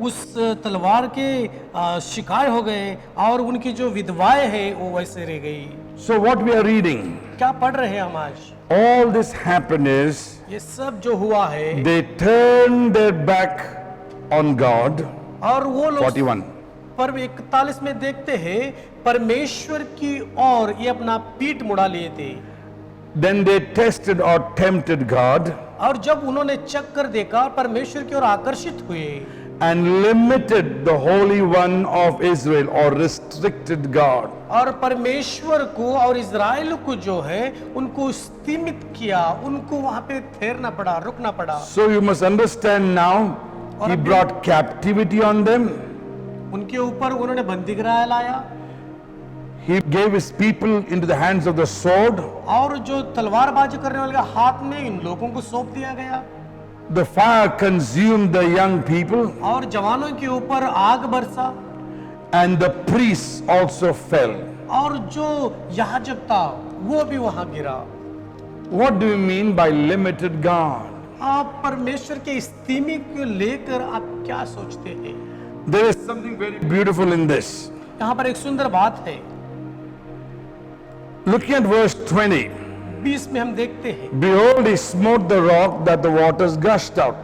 उस तलवार के शिकार हो गए और उनकी जो विधवाएं हैं वो वैसे रह गई।
So what we are reading,
क्या पढ़ रहे हैं हम आज?
all this happened is
ये सब जो हुआ है
they turned their back on God.
और वो लोग
41.
पर्व 41 में देखते हैं परमेश्वर की ओर ये अपना पीठ मुड़ा लिए थे।
Then they tested or tempted God
और जब उन्होंने चख कर देखा और परमेश्वर की ओर आकर्षित हुए
and limited the Holy One of Israel or restricted God.
और परमेश्वर को और इज़राइल को जो है उनको सीमित किया, उनको वहां पे ठहरना पड़ा, रुकना पड़ा।
So you must understand now, he brought captivity on them.
उनके ऊपर उन्होंने बंदीगृह लाया
He gave his people into the hands of the sword.
और जो तलवारबाजी करने वाले के हाथ में इन लोगों को सौंप दिया गया।
The fire consumed the young people,
और जवानों के ऊपर आग बरसा
and the priests also fell.
और जो याजक था वो भी वहां गिरा।
What do you mean by limited God?
आप परमेश्वर के इस्तीमी को लेकर आप क्या सोचते हैं?
There is something very beautiful in this.
यहाँ पर एक सुंदर बात है।
Looking at verse 20.
20 में हम देखते हैं,
Behold, he smote the rock that the waters gushed out,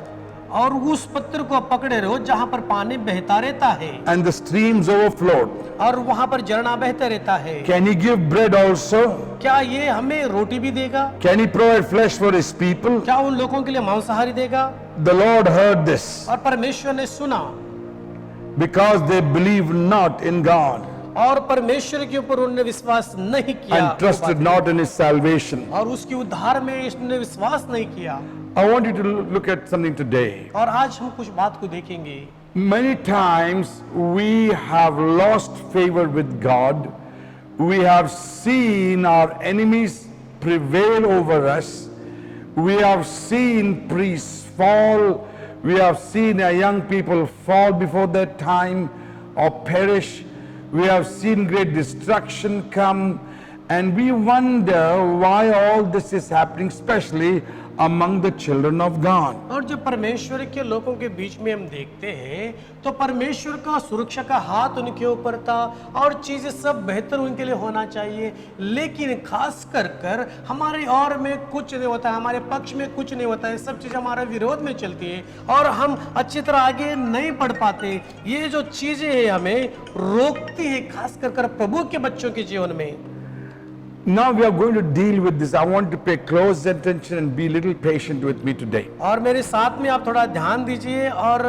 और उस पत्थर को पकड़े रहो जहाँ पर पानी बहता रहता है
and the streams overflowed.
और वहाँ पर झरना बहता रहता है।
Can he give bread also?
क्या ये हमें रोटी भी देगा?
Can he provide flesh for his people?
क्या उन लोगों के लिए मांसाहारी देगा?
The Lord heard this
और परमेश्वर ने सुना
because they believed not in God
और परमेश्वर के ऊपर उन्होंने विश्वास नहीं किया
and trusted not in his salvation.
और उसकी उद्धार में इसने विश्वास नहीं किया।
I want you to look at something today.
और आज हम कुछ बात को देखेंगे।
Many times we have lost favor with God. We have seen our enemies prevail over us. We have seen priests fall. We have seen our young people fall before their time or perish. We have seen great destruction come, and we wonder why all this is happening, especially among the children of God.
और जब परमेश्वर के लोगों के बीच में हम देखते हैं तो परमेश्वर का सुरक्षा का हाथ उनके ऊपर था और चीजें सब बेहतर उनके लिए होना चाहिए, लेकिन खास कर हमारे और में कुछ नहीं होता है, हमारे पक्ष में कुछ नहीं होता है, सब चीज हमारे विरोध में चलती है और हम अच्छी तरह आगे नहीं बढ़ पाते। ये जो चीजें हैं हमें रोकती है, खास कर प्रभु के बच्चों के जीवन में।
Now we are going to deal with this. I want to pay close attention and be a little patient with me today.
और मेरे साथ में आप थोड़ा ध्यान दीजिए और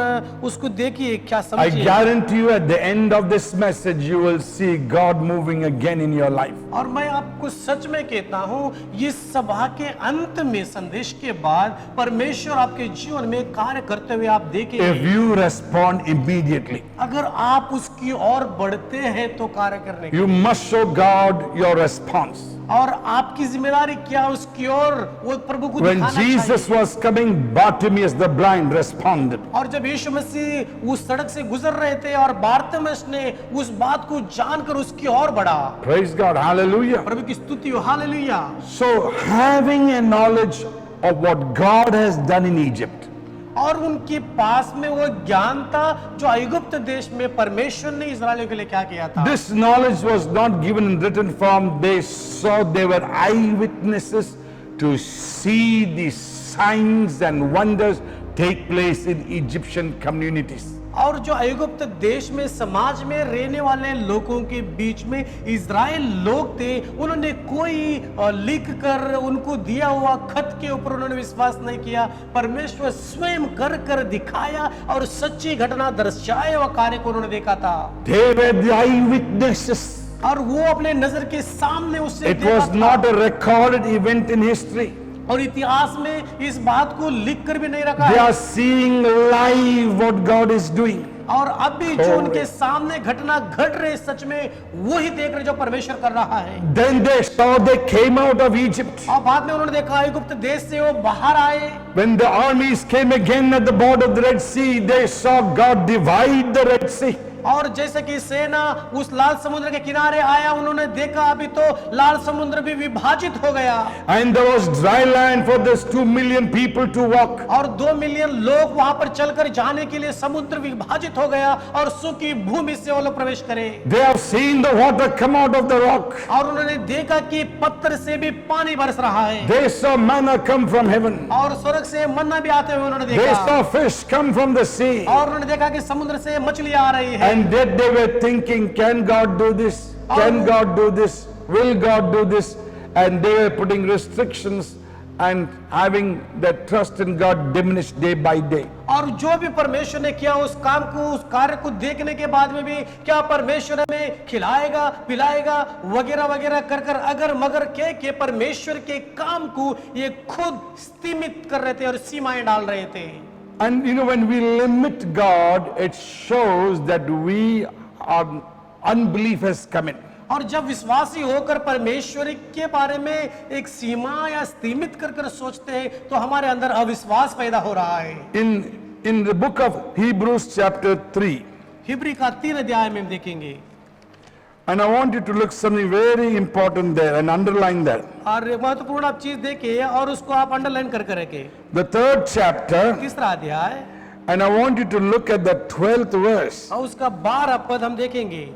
उसको देखिए, क्या
I
समझिए।
guarantee you at the end of this message you will see God moving again in your life.
और मैं आपको सच में कहता हूँ, इस सभा के अंत में संदेश के बाद परमेश्वर आपके जीवन में कार्य करते हुए आप
If
देखेंगे।
you respond immediately,
अगर आप उसकी ओर बढ़ते हैं तो कार्य करने
you must show God your response.
और आपकी जिम्मेदारी क्या उसकी ओर वो प्रभु को
When
दिखाना
Jesus
चाहिए।
was coming, Bartimaeus the blind responded.
और जब यीशु मसीह उस सड़क से गुजर रहे थे और बारतिमेउस ने उस बात को जानकर उसकी ओर बढ़ा।
Praise God, hallelujah.
प्रभु की स्तुति हो, hallelujah.
So having a knowledge of what God has done in Egypt,
और उनके पास में वो ज्ञान था जो ऐगुप्त देश में परमेश्वर ने इस्राएलियों के लिए क्या किया था।
this knowledge was not given in written form. They were eyewitnesses to see the signs and wonders take place in Egyptian communities.
और जो ऐगुप्त देश में समाज में रहने वाले लोगों के बीच में इज़राइल लोग थे, उन्होंने कोई लिख कर उनको दिया हुआ खत के ऊपर उन्होंने विश्वास नहीं किया। परमेश्वर स्वयं कर कर दिखाया और सच्ची घटना दर्शाए हुआ कार्य को उन्होंने देखा था।
They were the eyewitnesses.
और वो अपने नजर के सामने उससे
It was not a recorded event in history.
और इतिहास में इस बात को लिख कर भी नहीं रखा
They
है।
are seeing live what God is doing.
और अभी जो उनके सामने घटना घट रही सच में वही देख रहे जो परमेश्वर कर रहा है।
Then they saw they came out of Egypt.
और बाद में उन्होंने देखा ऐगुप्त देश से वो बाहर आए।
When the armies came again at the border of the Red Sea, they saw God divide the Red Sea.
और जैसे कि सेना उस लाल समुद्र के किनारे आया, उन्होंने देखा अभी तो लाल समुद्र भी विभाजित हो गया।
And there was dry land for this 2 million people to walk.
और 2 मिलियन लोग वहां पर चलकर जाने के लिए समुद्र विभाजित हो गया और सूखी भूमि से वो लोग प्रवेश करे।
They have seen the water come out of the rock.
और उन्होंने देखा कि पत्थर से भी पानी बरस रहा है।
They saw manna come from heaven.
और स्वर्ग से मन्ना भी आते हुए उन्होंने
They
देखा।
saw fish come from the sea.
और उन्होंने देखा कि समुद्र से मछली आ रही है।
And that they were thinking, can God do this? Can God do this? Will God do this? And they were putting restrictions and having their trust in God diminished day by day.
और जो भी परमेश्वर ने किया उस काम को, उस कार्य को देखने के बाद में भी क्या परमेश्वर हमें खिलाएगा, पिलाएगा वगैरह वगैरह कर कर अगर मगर के परमेश्वर के काम को ये खुद सीमित कर रहे थे और सीमाएं डाल रहे थे।
And you know, when we limit God, it shows that we are unbelief has come in.
और जब विश्वासी होकर परमेश्वर के बारे में एक सीमा या सीमित कर कर सोचते हैं तो हमारे अंदर अविश्वास पैदा हो रहा है।
In the book of Hebrews chapter 3,
Hebrew का 3 अध्याय में हम देखेंगे।
and I want you to look something very important there and underline that.
और महत्वपूर्ण आप चीज देखिए और उसको आप अंडरलाइन कर रखें।
The 3rd chapter,
3रा अध्याय
and I want you to look at the 12th verse.
और उसका 12 पद हम देखेंगे।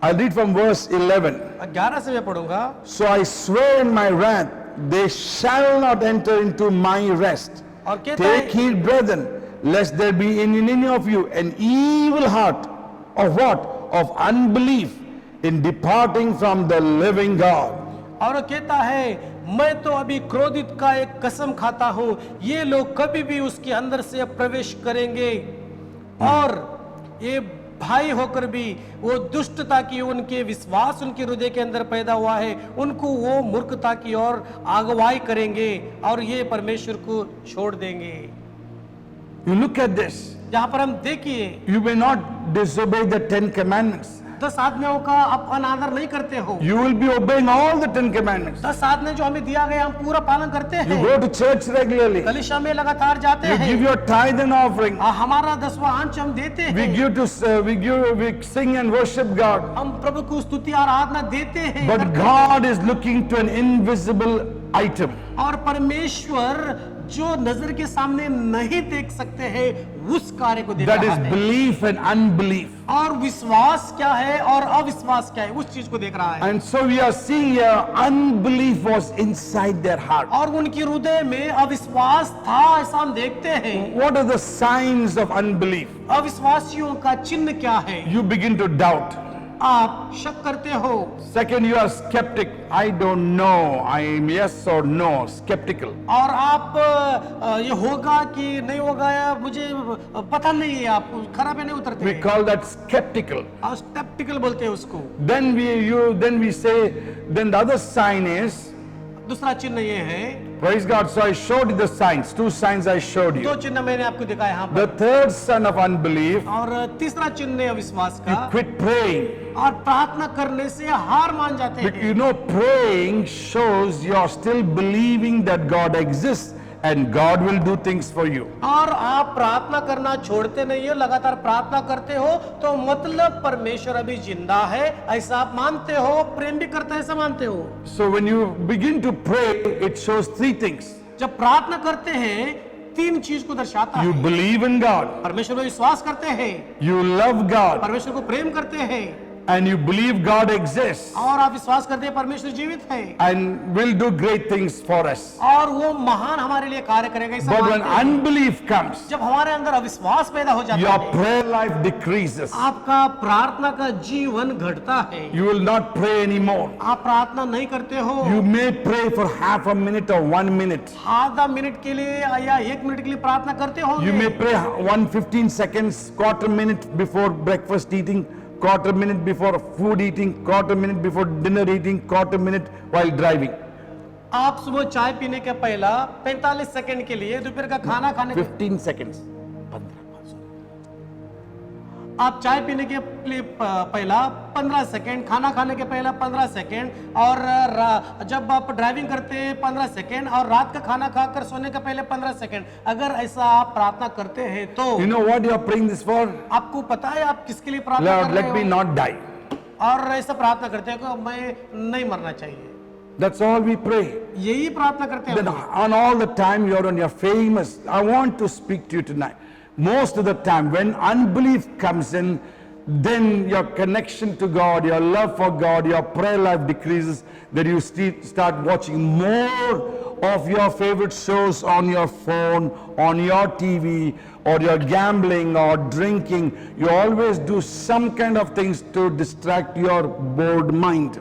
I'll read from verse 11.
11 से मैं पढ़ूंगा।
So I swear in my wrath, they shall not enter into my rest.
और कहता है
Take heed, brethren, lest there be in any of you an evil heart of what? Of unbelief in departing from the living God.
और वो कहता है मैं तो अभी क्रोधित का एक कसम खाता हूं, ये लोग कभी भी उसके अंदर से प्रवेश करेंगे और ये भाई होकर भी वो दुष्टता की उनके विश्वास उनके हृदय के अंदर पैदा हुआ है, उनको वो मूर्खता की ओर अगुवाई करेंगे और ये परमेश्वर को छोड़ देंगे।
You look at this.
जहां पर हम देखिए
You may not disobey the 10 commandments.
10 आज्ञाओं का आप अनादर नहीं करते हो।
You will be obeying all the 10 commandments.
10 आज्ञा जो हमें दिया गया हम पूरा पालन करते
You
हैं।
go to church regularly.
कलीसिया में लगातार जाते
You give
हैं।
your tithe and offering.
हमारा 10वां अंश हम देते
We
हैं।
we sing and worship God.
हम प्रभु को स्तुति आराधना देते हैं।
But God is looking to an invisible item.
और परमेश्वर जो नजर के सामने नहीं देख सकते हैं उस कार्य को देख
That
रहा
is
है।
belief and unbelief.
और विश्वास क्या है और अविश्वास क्या है उस चीज को देख रहा है।
And so we are seeing here unbelief was inside their heart.
और उनके हृदय में अविश्वास था ऐसा हम देखते हैं।
What are the signs of unbelief?
अविश्वासियों का चिन्ह क्या है?
You begin to doubt.
आप शक करते हो।
Second, you are skeptic. I don't know. I am yes or no, skeptical.
और आप ये होगा कि नहीं होगा या मुझे पता नहीं है, आप खरा पे नहीं उतरते
We
हैं।
call that skeptical.
और स्केप्टिकल बोलते हैं उसको।
Then we say, then the other sign is,
दूसरा चिन्ह ये है,
praise God. So I showed you the signs. 2 signs I showed you.
2 चिन्ह मैंने आपको दिखाया यहाँ
The
पर।
3rd sign of unbelief,
और तीसरा चिन्ह है अविश्वास
you
का।
quit praying.
और प्रार्थना करने से हार मान जाते
But
हैं।
you know, praying shows you are still believing that God exists and God will do things for you.
और आप प्रार्थना करना छोड़ते नहीं हो, लगातार प्रार्थना करते हो तो मतलब परमेश्वर अभी जिंदा है ऐसा आप मानते हो, प्रेम भी करता है ऐसा मानते हो।
So when you begin to pray, it shows 3 things.
जब प्रार्थना करते हैं 3 चीज को दर्शाता
You
है।
believe in God,
परमेश्वर में विश्वास करते हैं,
you love God,
परमेश्वर को प्रेम करते हैं
and you believe God exists
और आप विश्वास करते हैं परमेश्वर जीवित है
and will do great things for us.
और वो महान हमारे लिए कार्य करेगा, ऐसा
But when
मानते हैं।
unbelief comes,
जब हमारे अंदर अविश्वास पैदा हो जाता
your
है,
prayer life decreases.
आपका प्रार्थना का जीवन घटता है,
You will not pray anymore.
आप प्रार्थना नहीं करते हो।
You may pray for half a minute or 1 minute.
आधा मिनट के लिए या 1 मिनट के लिए प्रार्थना करते हो।
You may pray 15 seconds, quarter minute before breakfast eating, quarter minute before food eating, quarter minute before dinner eating, quarter minute while driving.
आप सुबह चाय पीने के पहला 45 सेकंड के लिए, दोपहर का खाना खाने के
15 seconds.
आप चाय पीने के लिए पहला 15 सेकंड, खाना खाने के पहला 15 सेकंड, और जब आप ड्राइविंग करते हैं 15 सेकंड, और रात का खाना खाकर सोने के पहले 15 सेकंड। अगर ऐसा आप प्रार्थना करते हैं तो
You know what you are praying this for?
आपको पता है आप किसके लिए प्रार्थना
Lord,
कर
let
रहे
me
हो,
not die.
और ऐसा प्रार्थना करते हैं कि मैं नहीं मरना चाहिए।
That's all we pray.
यही प्रार्थना करते
Then
हैं।
on all the time you're on your famous, I want to speak to you tonight. Most of the time when unbelief comes in, then your connection to God, your love for God, your prayer life decreases, that you start watching more of your favorite shows on your phone, on your TV, or you're gambling or drinking. You always do some kind of things to distract your bored mind.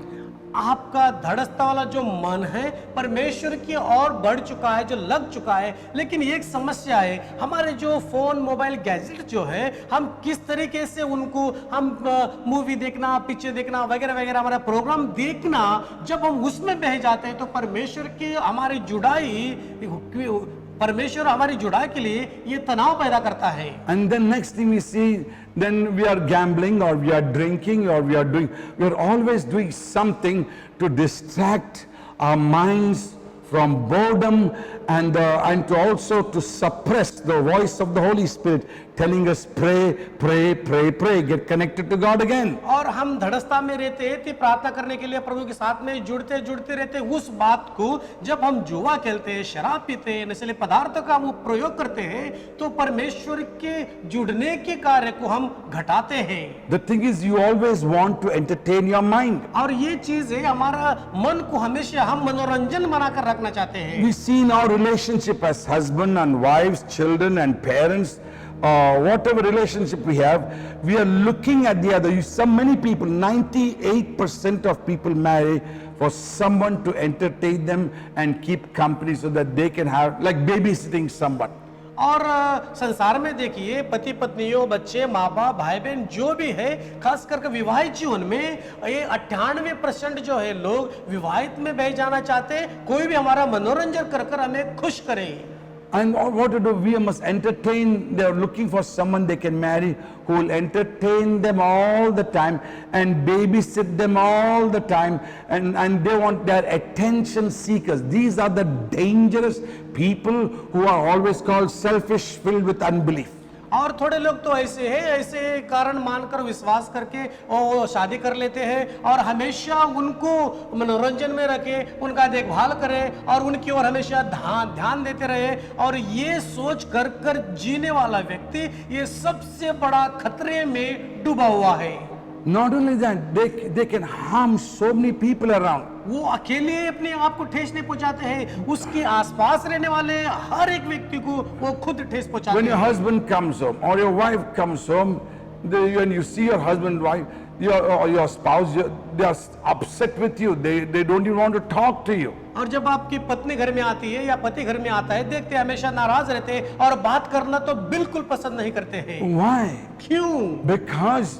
आपका धड़कता वाला जो मन है परमेश्वर की ओर बढ़ चुका है, जो लग चुका है। लेकिन एक समस्या है, हमारे जो फोन मोबाइल गैजेट जो है, हम किस तरीके से उनको हम मूवी देखना, पिक्चर देखना वगैरह वगैरह, हमारा प्रोग्राम देखना, जब हम उसमें बह जाते हैं तो परमेश्वर की हमारी जुड़ाई, परमेश्वर हमारी जुड़ाई के लिए ये तनाव पैदा करता है।
And then next thing we see, then we are gambling or we are drinking or we are always doing something to distract our minds from boredom and to also to suppress the voice of the Holy Spirit telling us pray, pray, pray, pray, get connected to God again.
और हम धड़स्ता में रहते थे प्रार्थना करने के लिए, प्रभु के साथ में जुड़ते जुड़ते रहते। उस बात को जब हम जुआ खेलते हैं, शराब पीते हैं, नशीले पदार्थों का वो प्रयोग करते हैं, तो परमेश्वर के जुड़ने के कार्य को हम घटाते हैं।
The thing is, you always want to entertain your mind.
और ये चीज है, हमारा मन को हमेशा हम मनोरंजन बनाकर रखना चाहते हैं।
We see in our relationship as husband and wives, children and parents, whatever relationship we have, we are looking at the other. So many people, 98% of people marry for someone to entertain them and keep company so that they can have, like babysitting someone.
और संसार में देखिए, पति पत्नियों, बच्चे, माँ बाप, भाई बहन जो भी है, खास करके विवाहित जीवन में ये 98% जो है लोग विवाहित में बह जाना चाहते हैं, कोई भी हमारा मनोरंजन कर कर हमें खुश करे।
And what to do? We must entertain. They are looking for someone they can marry who will entertain them all the time and babysit them all the time, and they want their attention seekers. These are the dangerous people who are always called selfish, filled with unbelief.
और थोड़े लोग तो ऐसे हैं, ऐसे कारण मानकर विश्वास करके वो शादी कर लेते हैं और हमेशा उनको मनोरंजन में रखे, उनका देखभाल करें और उनकी ओर हमेशा ध्यान देते रहे। और ये सोच कर जीने वाला व्यक्ति ये सबसे बड़ा खतरे में डूबा हुआ है।
Not only that, they can harm so many people around.
वो अकेले अपने आप को ठेस नहीं पहुंचाते हैं, उसके आसपास रहने वाले हर एक व्यक्ति को वो खुद ठेस पहुंचाते हैं।
When your husband comes home or your wife comes home, when you see your husband, wife, your spouse, they are upset with you. They don't even want to talk to you.
और जब आपकी पत्नी घर में आती है या पति घर में आता है, देखते हैं हमेशा नाराज रहते हैं और बात करना तो बिल्कुल पसंद नहीं करते हैं।
Why?
क्यों?
Because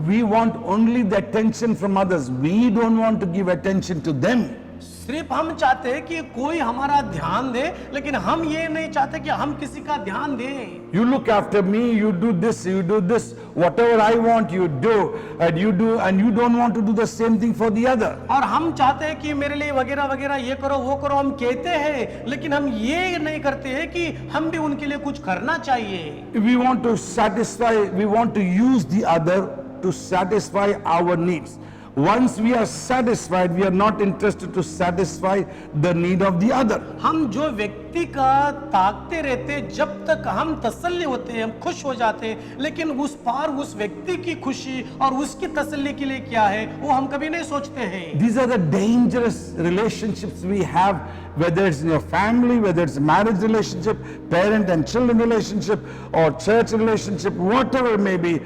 we want only the attention from others. We don't want to give attention to them.
सिर्फ हम चाहते हैं कि कोई हमारा ध्यान दे, लेकिन हम ये नहीं चाहते कि हम किसी का ध्यान दें।
You look after me, you do this, whatever I want you do, and you don't want to do the same thing for the other.
और हम चाहते हैं कि मेरे लिए वगैरह वगैरह ये करो वो करो, हम कहते हैं, लेकिन हम ये नहीं करते हैं कि हम भी उनके लिए कुछ करना चाहिए।
We want to satisfy, we want to use the other to satisfy our needs. Once we are satisfied, we are not interested to satisfy the need of the other.
हम जो व्यक्ति व्यक्ति का ताकते रहते, जब तक हम तसल्ली होते हैं, हम खुश हो जाते हैं, लेकिन उस पार उस व्यक्ति की खुशी और उसकी तसल्ली के लिए क्या है वो हम कभी नहीं सोचते हैं।
These are the dangerous relationships we have, whether it's in your family, whether it's marriage relationship, parent and children relationship, or church relationship, whatever it may be.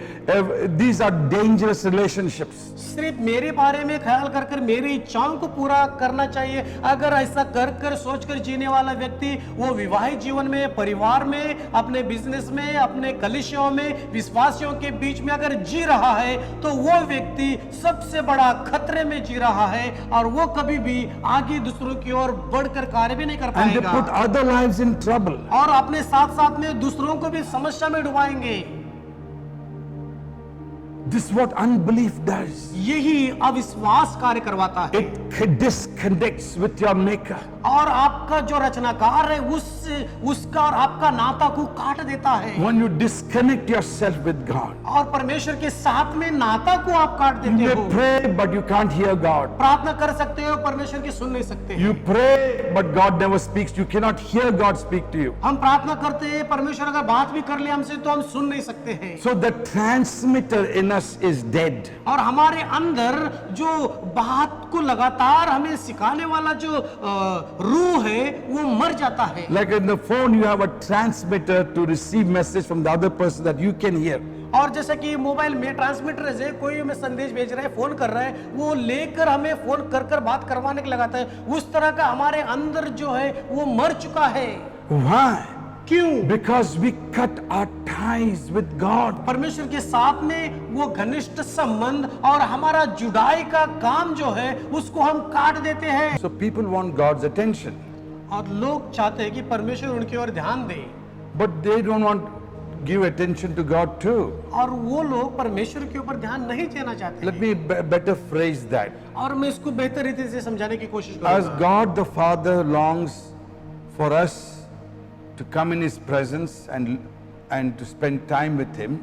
These are dangerous relationships.
सिर्फ मेरे बारे में ख्याल कर कर मेरी इच्छाओं को पूरा करना चाहिए, अगर ऐसा कर कर सोच कर जीने वाला व्यक्ति वो विवाहित जीवन में, परिवार में, अपने बिजनेस में, अपने कलीसियाओं में, विश्वासियों के बीच में अगर जी रहा है तो वो व्यक्ति सबसे बड़ा खतरे में जी रहा है और वो कभी भी आगे दूसरों की ओर बढ़कर कार्य भी नहीं कर
And they
पाएगा
put other lives in trouble.
और अपने साथ साथ में दूसरों को भी समस्या में डुबाएंगे।
This is what unbelief does.
यही अविश्वास कार्य करवाता है
It disconnects with your maker.
और आपका जो रचनाकार है उसका और आपका नाता को काट देता है।
When you disconnect yourself with God,
और परमेश्वर के साथ में नाता को आप काट
you
देते
may
हो।
pray but you can't hear God.
प्रार्थना कर सकते हो, परमेश्वर की सुन नहीं सकते।
You pray but God never speaks. You cannot hear God speak to you.
हम प्रार्थना करते हैं, परमेश्वर अगर बात भी कर ले हमसे तो हम सुन नहीं सकते हैं।
So the transmitter in us is dead.
और हमारे अंदर जो बात को लगातार हमें सिखाने वाला जो रूह है वो मर जाता है।
Like in the phone, you have a transmitter to receive message from the other person that you can hear.
और जैसे कि मोबाइल में ट्रांसमीटर है, कोई हमें संदेश भेज रहा है, फोन कर रहा है, वो लेकर हमें फोन कर कर बात करवाने के लगाता है। उस तरह का हमारे अंदर जो है वो मर चुका है।
Why?
क्यों?
Because we cut our ties with God.
परमेश्वर के साथ में वो घनिष्ठ संबंध और हमारा जुड़ाई का काम जो है उसको हम काट देते हैं।
So people want God's attention,
और लोग चाहते हैं कि परमेश्वर उनकी ओर ध्यान दे,
but they don't want give attention to God too.
और वो लोग परमेश्वर के ऊपर ध्यान नहीं देना चाहते
Let
हैं।
me better phrase that.
और मैं इसको बेहतर रीति से समझाने की कोशिश
As
करूंगा।
God the Father longs for us to come in His presence and to spend time with Him,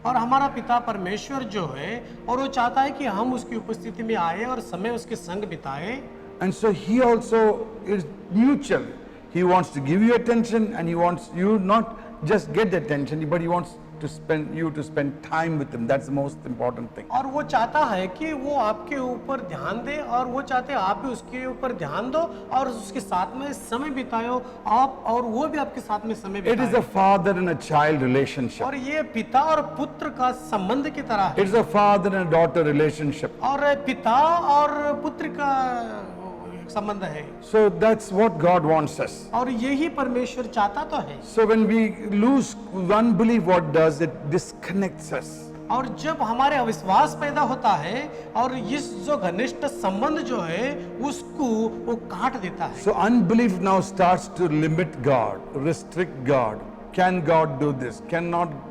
और हमारा पिता परमेश्वर जो है और वो चाहता है कि हम उसकी उपस्थिति में आए और समय उसके संग बिताए।
and so He also is mutual. He wants to give you attention and He wants you not just get attention, but He wants to spend time with Him. That's the most important thing.
और वो चाहता है कि वो आपके ऊपर ध्यान दे और वो चाहते हैं आप भी उसके ऊपर ध्यान दो और उसके साथ में समय बिताओ आप, और वो भी आपके साथ में समय
It is a
बिताए।
father and a child relationship.
और ये पिता और पुत्र का संबंध की तरह है,
It's a father and a daughter relationship.
और पिता और पुत्र का संबंध है।
So that's what God wants us.
और यही परमेश्वर चाहता तो है।
So when we lose unbelief, what does it? Disconnects us.
और जब हमारे अविश्वास पैदा होता है और इस जो घनिष्ठ संबंध जो है उसको वो काट देता है।
So unbelief now starts to limit God, restrict God. Can God do this?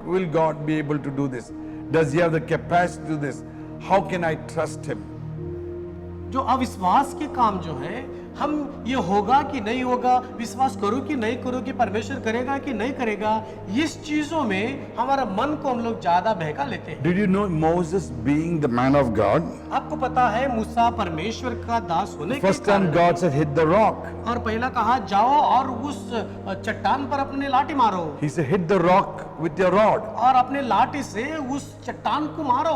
Will God be able to do this? Does He have the capacity to do this? How can I trust Him?
जो अविश्वास के काम जो है, हम ये होगा कि नहीं होगा, विश्वास करूं कि नहीं करूं, कि परमेश्वर करेगा कि नहीं करेगा, इस चीजों में हमारा मन को हम लोग ज्यादा बहका लेते हैं।
Did you know Moses being the man of God?
आपको पता है मूसा परमेश्वर का दास होने के
First time
कारण,
God said, hit the rock.
और पहला कहा जाओ और उस चट्टान पर अपने लाठी मारो,
He said, hit the rock with your rod.
और अपने लाठी से उस चट्टान को मारो।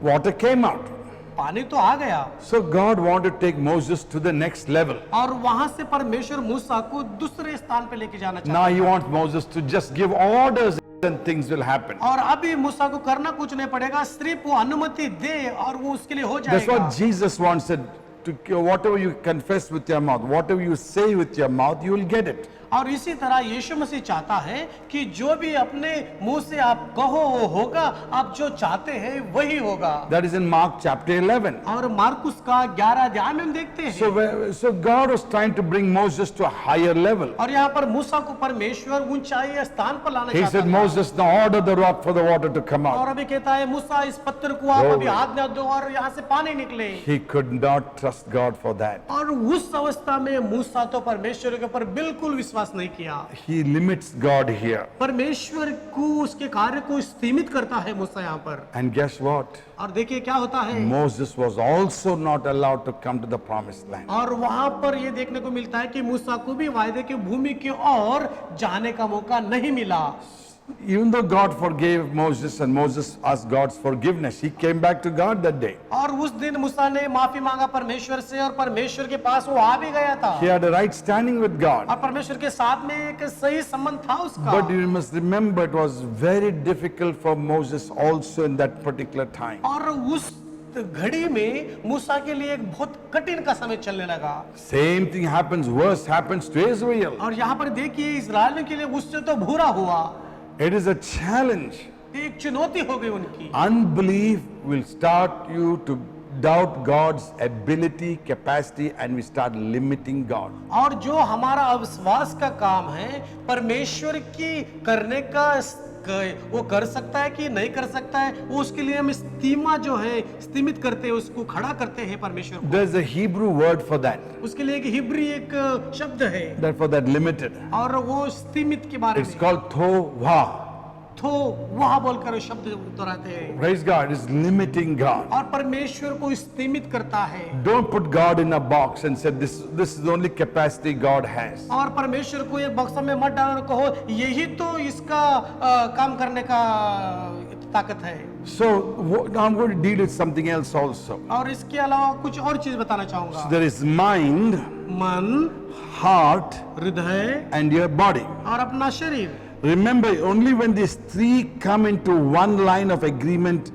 Water came out.
पानी तो आ गया।
So God wanted to take Moses to the next level.
और वहां से परमेश्वर मूसा को दूसरे स्थान पे लेके जाना
Now
चाहता
He
है।
wants Moses to just give orders and things will happen.
और अभी मूसा को करना कुछ नहीं पड़ेगा, सिर्फ वो अनुमति दे और वो उसके लिए हो
That's
जाएगा।
what Jesus wanted. To whatever you confess with your mouth, whatever you say with your mouth, you will get it.
और इसी तरह यीशु मसीह चाहता है कि जो भी अपने मुंह से आप कहो वो होगा, आप जो चाहते हैं वही होगा।
That is in Mark chapter 11.
और मार्कुस का 11 अध्याय में हम देखते हैं।
So God was trying to bring Moses to a higher level.
और यहाँ पर मूसा को परमेश्वर ऊंचाई स्थान पर लाना
He
चाहता
said,
था।
Moses, now order the rock for the water to come
और
out.
अभी कहता है मूसा इस पत्थर को आप अभी आज्ञा दो और यहाँ से पानी निकले।
He could not trust God for that.
और उस अवस्था में मूसा तो परमेश्वर के ऊपर बिल्कुल विश्वास विश्वास नहीं किया।
He limits God here.
परमेश्वर को उसके कार्य को सीमित करता है मूसा यहाँ पर।
And guess what?
और देखिए क्या होता है,
Moses was also not allowed to come to the promised land.
और वहां पर ये देखने को मिलता है कि मूसा को भी वायदे की भूमि की ओर जाने का मौका नहीं मिला।
Even though God forgave Moses and Moses asked God's forgiveness, he came back to God that day.
और उस दिन मूसा ने माफी मांगा परमेश्वर से, और परमेश्वर के पास वो आ भी गया था,
He had a right standing with God.
और परमेश्वर के साथ में एक सही संबंध था उसका।
But you must remember it was very difficult for Moses also in that particular time.
और उस घड़ी में मूसा के लिए एक बहुत कठिन का समय चलने लगा।
Same thing happens, worse happens to Israel.
और यहाँ पर देखिए इस्राएलियों के लिए उससे तो बुरा हुआ,
It is a challenge.
एक चुनौती हो गई उनकी।
Unbelief will start you to doubt God's ability, capacity, and we start limiting God.
और जो हमारा अविश्वास का काम है परमेश्वर की करने का, वो कर सकता है कि नहीं कर सकता है, वो उसके लिए हम सीमा जो है सीमित करते हैं, उसको खड़ा करते हैं परमेश्वर को।
There's a Hebrew word for that.
उसके लिए एक हिब्री एक शब्द है,
That for that limited.
और वो सीमित के बारे
It's
में
called thovah.
तो वहां बोलकर शब्द दोहराते हैं।
Praise God. It's limiting God.
और परमेश्वर को सीमित करता है।
Don't put God in a box and say this is the only capacity God has.
और परमेश्वर को एक बक्सा में मत डालो और कहो यही तो इसका काम करने का ताकत है।
So now I'm going to deal with something else also.
और इसके अलावा कुछ और चीज बताना चाहूंगा।
So there is mind,
मन,
heart,
हृदय
and your body.
और अपना शरीर।
Remember, only when these three come into one line of agreement,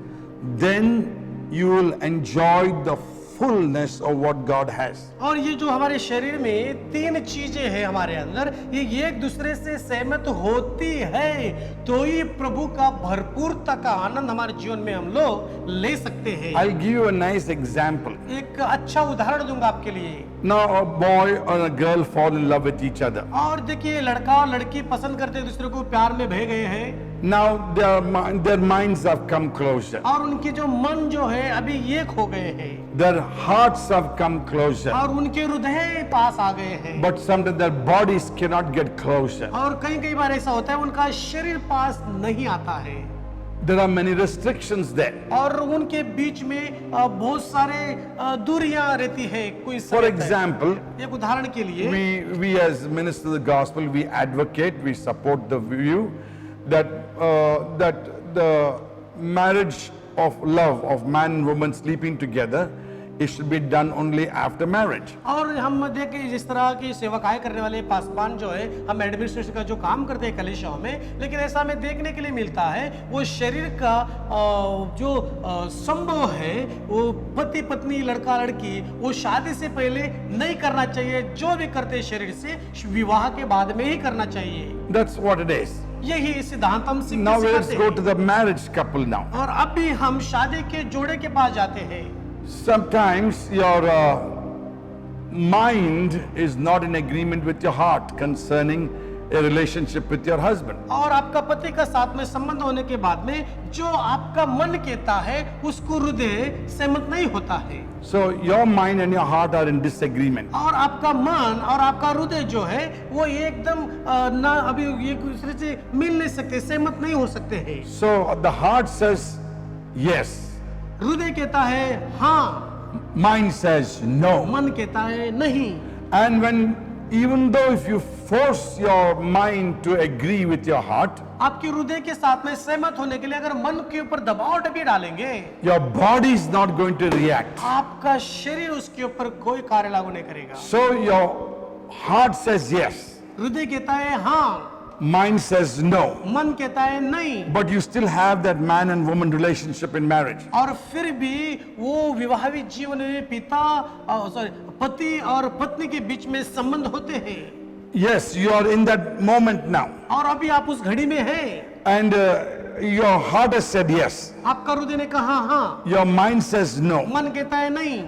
then you will enjoy the fullness of what God has.
और ये जो हमारे शरीर में तीन चीजें हैं हमारे अंदर, ये एक दूसरे से सहमत होती है तो ही प्रभु का भरपूरता का आनंद हमारे जीवन में हम लोग ले सकते हैं।
I'll give you a nice example.
एक अच्छा उदाहरण दूंगा आपके लिए।
Now a boy or a girl fall in love with each other.
और देखिए लड़का और लड़की पसंद करते दूसरे को, प्यार में बह गए हैं।
Now their minds have come closer.
और उनके जो मन जो है अभी एक हो गए हैं,
Their hearts have come closer.
और उनके हृदय पास आ गए हैं।
But sometimes their bodies cannot get closer.
और कई बार ऐसा होता है उनका शरीर पास नहीं आता है।
There are many restrictions there.
और उनके बीच में बहुत सारे दूरियां रहती है। कोई
For example,
एक उदाहरण के लिए
we as ministers of the gospel, we advocate, we support the view that that the marriage of love of man and woman sleeping together, it should be done only after marriage.
और हम देखें जिस तरह की सेवकाएं करने वाले पासवान जो है, हम एडमिनिस्ट्रेशन का जो काम करते हैं कलीसियाओं में, लेकिन ऐसा हमें देखने के लिए मिलता है वो शरीर का जो संभव है वो पति पत्नी लड़का लड़की वो शादी से पहले नहीं करना चाहिए, जो भी करते हैं शरीर से विवाह के बाद में ही करना चाहिए।
That's what it is.
यही सिद्धांत हम
Now let's
सिखाते
go to
हैं।
the marriage couple now.
और अभी हम शादी के जोड़े के पास जाते हैं।
Sometimes your mind is not in agreement with your heart concerning a relationship with your husband.
और आपका पति का साथ में संबंध होने के बाद में जो आपका मन कहता है उसको हृदय सहमत नहीं होता है।
So your mind and your heart are in disagreement.
और आपका मन और आपका हृदय जो है वो एकदम ना अभी एक दूसरे से मिल नहीं सकते, सहमत नहीं हो सकते हैं।
So the heart says yes,
हृदय कहता है हाँ,
mind says no.
मन कहता है नहीं।
And when even though if you force your mind to agree with your heart,
आपके हृदय के साथ में सहमत होने के लिए अगर मन के ऊपर दबाव भी डालेंगे,
your body is not going to react.
आपका शरीर उसके ऊपर कोई कार्य लागू नहीं करेगा।
So your heart says yes,
हृदय कहता है हाँ,
mind says no.
मन कहता है नहीं।
But you still have that man and woman relationship in marriage.
और फिर भी वो विवाहित जीवन में पति और पत्नी के बीच में संबंध होते हैं।
Yes, you are in that moment now.
और अभी आप उस घड़ी में हैं।
And your heart has said yes.
आपका हृदय ने कहा हाँ,
Your mind says no.
मन कहता है नहीं।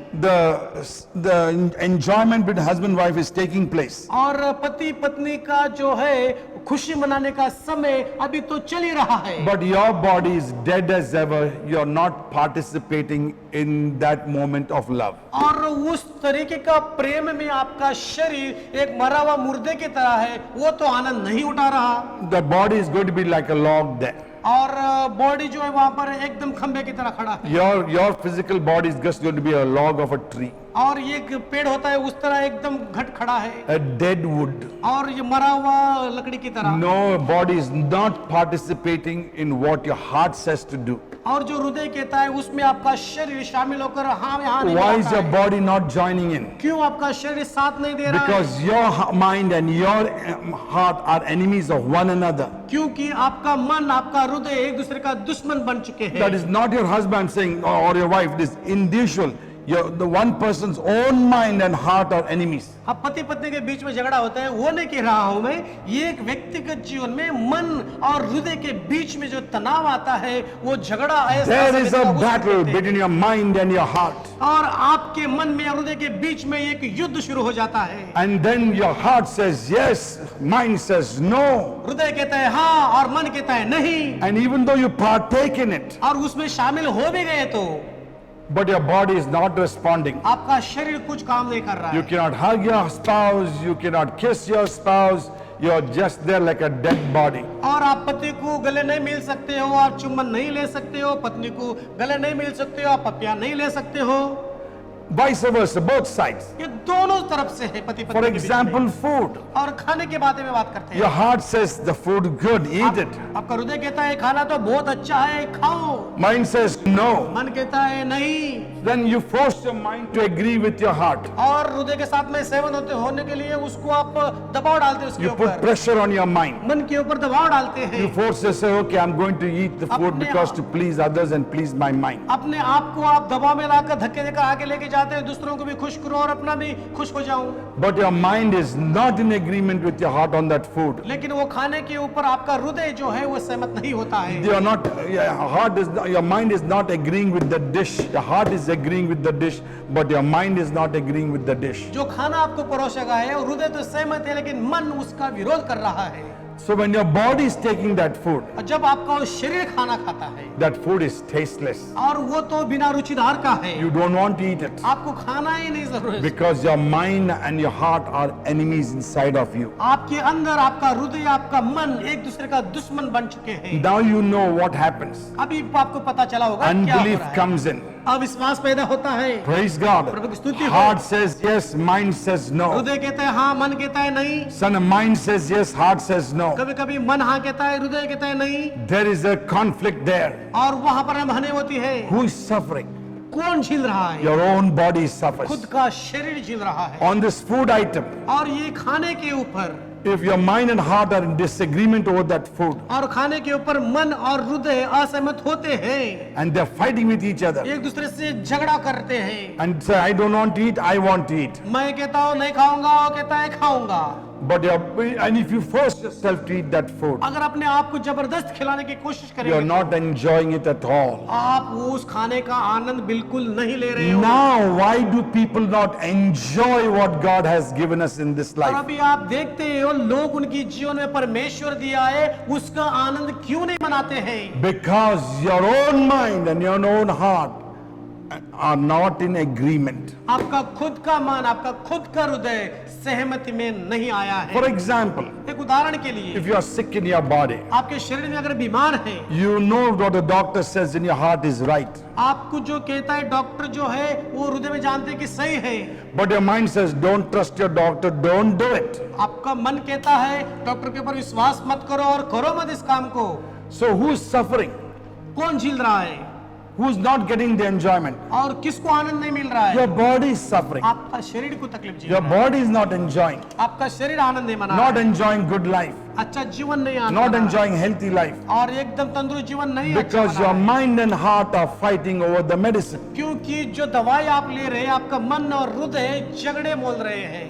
The enjoyment between husband and wife is taking place.
और पति पत्नी का जो है खुशी मनाने का समय अभी तो चल ही रहा है,
But your body is dead as ever. You're not participating in that moment of love.
और उस तरीके का प्रेम में आपका शरीर एक मरा हुआ मुर्दे की तरह है, वो तो आनंद नहीं उठा रहा।
The body is going to be like a log there.
और बॉडी जो है वहां पर एकदम खंबे की तरह खड़ा है,
Your physical body is just going to be a log of a tree,
और ये एक पेड़ होता है उस तरह एकदम घट खड़ा है,
a dead wood.
और ये मरा हुआ लकड़ी की तरह।
No, body is not participating in what your heart says to do.
और जो हृदय कहता है उसमें आपका शरीर शामिल होकर हाँ यहाँ नहीं
Why is
मिलाता
your
है।
body not joining in?
क्यों आपका शरीर साथ नहीं दे रहा है?
Because your mind and your heart are enemies of one another.
क्योंकि आपका मन आपका हृदय एक दूसरे का दुश्मन बन चुके हैं।
That is not your husband saying or your wife. It is individual. The one person's own mind and heart are enemies.
अब पति पत्नी के बीच में झगड़ा होता है, वो नहीं कह रहा हूं मैं, ये एक व्यक्तिगत जीवन में मन और हृदय के बीच में जो तनाव आता है, वो झगड़ा ऐसा
There is a
उसको
battle
कहते हैं।
between your mind and your heart.
और आपके मन में और हृदय के बीच में एक युद्ध शुरू हो जाता है।
And then your heart says yes, mind says no.
हृदय कहता है हाँ और मन कहता है नहीं,
And even though you partake in it,
और उसमें शामिल हो भी गए तो
but your body is not responding.
आपका शरीर कुछ काम नहीं कर रहा
You
है।
cannot hug your spouse, you cannot kiss your spouse, you're just there like a dead body.
और आप पति को गले नहीं मिल सकते हो, आप चुम्बन नहीं ले सकते हो, पत्नी को गले नहीं मिल सकते हो, आप पपिया नहीं ले सकते हो।
Vice versa, both sides.
ये दोनों तरफ से है पति
For
पत्नी के बीच में।
example, food.
और खाने के बारे में बात करते
Your
हैं।
heart says the food good, eat it.
आपका हृदय कहता है खाना तो बहुत अच्छा है, खाओ।
Mind says no.
मन कहता है नहीं,
Then you force your mind to agree with your heart.
और हृदय के साथ में सहमत होने के लिए उसको आप दबाव डालते हैं उसके
You put
ऊपर,
pressure on your mind.
मन के ऊपर दबाव डालते हैं।
You force yourself, okay, I'm going to eat the food
अपने
because
आप-
to please others and please my mind.
अपने आप को आप दबाव में लाकर धक्के देकर आगे लेके जाते हैं, दूसरों को भी खुश करो और अपना भी खुश हो जाऊं।
But your mind is not in agreement with your heart on that food.
लेकिन वो खाने के ऊपर आपका हृदय जो है वो सहमत नहीं होता है।
You are not, your mind is not agreeing with the dish. Your heart is agreeing with the dish, but your mind is not agreeing with the dish.
जो खाना आपको परोसा गया है और हृदय तो सहमत है, लेकिन मन उसका विरोध कर रहा है।
So when your body is taking that food,
और जब आपका वो शरीर खाना खाता है
that food is tasteless.
और वो तो बिना रुचिदार का है,
You don't want to eat it
आपको खाना ही नहीं जरूरत।
because your mind and your heart are enemies inside of you.
आपके अंदर आपका हृदय आपका मन एक दूसरे का दुश्मन बन चुके हैं।
Now you know what happens.
अभी आपको पता चला होगा क्या हो
Unbelief
रहा है।
comes in.
अविश्वास पैदा होता है।
Praise God.
प्रभु की स्तुति हो।
Heart says yes, mind says no.
हृदय कहता है हाँ, मन कहता है नहीं।
Son, mind says yes, heart says no.
कभी कभी मन हाँ कहता है, हृदय कहता है नहीं,
There is a conflict there.
और वहां पर अनबने होती है।
Who is suffering?
कौन झेल रहा है?
Your own body suffers.
खुद का शरीर झेल रहा है।
On this food item,
और ये खाने के ऊपर,
if your mind and heart are in disagreement over that food
और खाने के ऊपर मन और हृदय असहमत होते हैं,
and they're fighting with each other
एक दूसरे से झगड़ा करते हैं।
and say, I don't want to eat, I want to eat.
मैं कहता हूँ नहीं खाऊंगा, वो कहता है खाऊंगा।
But and if you force yourself to eat that food,
अगर अपने आप को जबरदस्त खिलाने की कोशिश
you're
करेंगे,
not enjoying it at all.
आप उस खाने का आनंद बिल्कुल नहीं ले रहे हो।
Now, why do people not enjoy what God has given us in this
और
life?
अभी आप देखते हो लोग उनकी जीवन में परमेश्वर दिया है उसका आनंद क्यों नहीं मनाते हैं?
Because your own mind and your own heart are not in agreement.
आपका खुद का मन, आपका खुद का हृदय सहमति में नहीं आया है।
For example,
एक उदाहरण के लिए,
if you are sick in your body,
आपके शरीर में अगर बीमार है,
you know what the doctor says in your heart is right.
आपको जो कहता है डॉक्टर जो है वो हृदय में जानते हैं कि सही है,
But your mind says, don't trust your doctor, don't do it.
आपका मन कहता है डॉक्टर के ऊपर विश्वास मत करो और करो मत इस काम को।
So who is suffering?
कौन झेल रहा है
Who is not getting the enjoyment?
और किसको आनंद नहीं मिल रहा है?
Your body is suffering.
आपका शरीर को तकलीफ झेल
Your
रहा है।
body is not enjoying.
आपका शरीर आनंद नहीं मना
Not
रहा है।
enjoying good life.
अच्छा जीवन नहीं आनंद
Not
मना रहा है।
enjoying healthy life.
और एकदम तंदुरुस्त जीवन नहीं अच्छा
Because
मना
your
रहा है।
mind and heart are fighting over the medicine.
क्योंकि जो दवाई आप ले रहे हैं आपका मन और हृदय झगड़े मोल रहे हैं।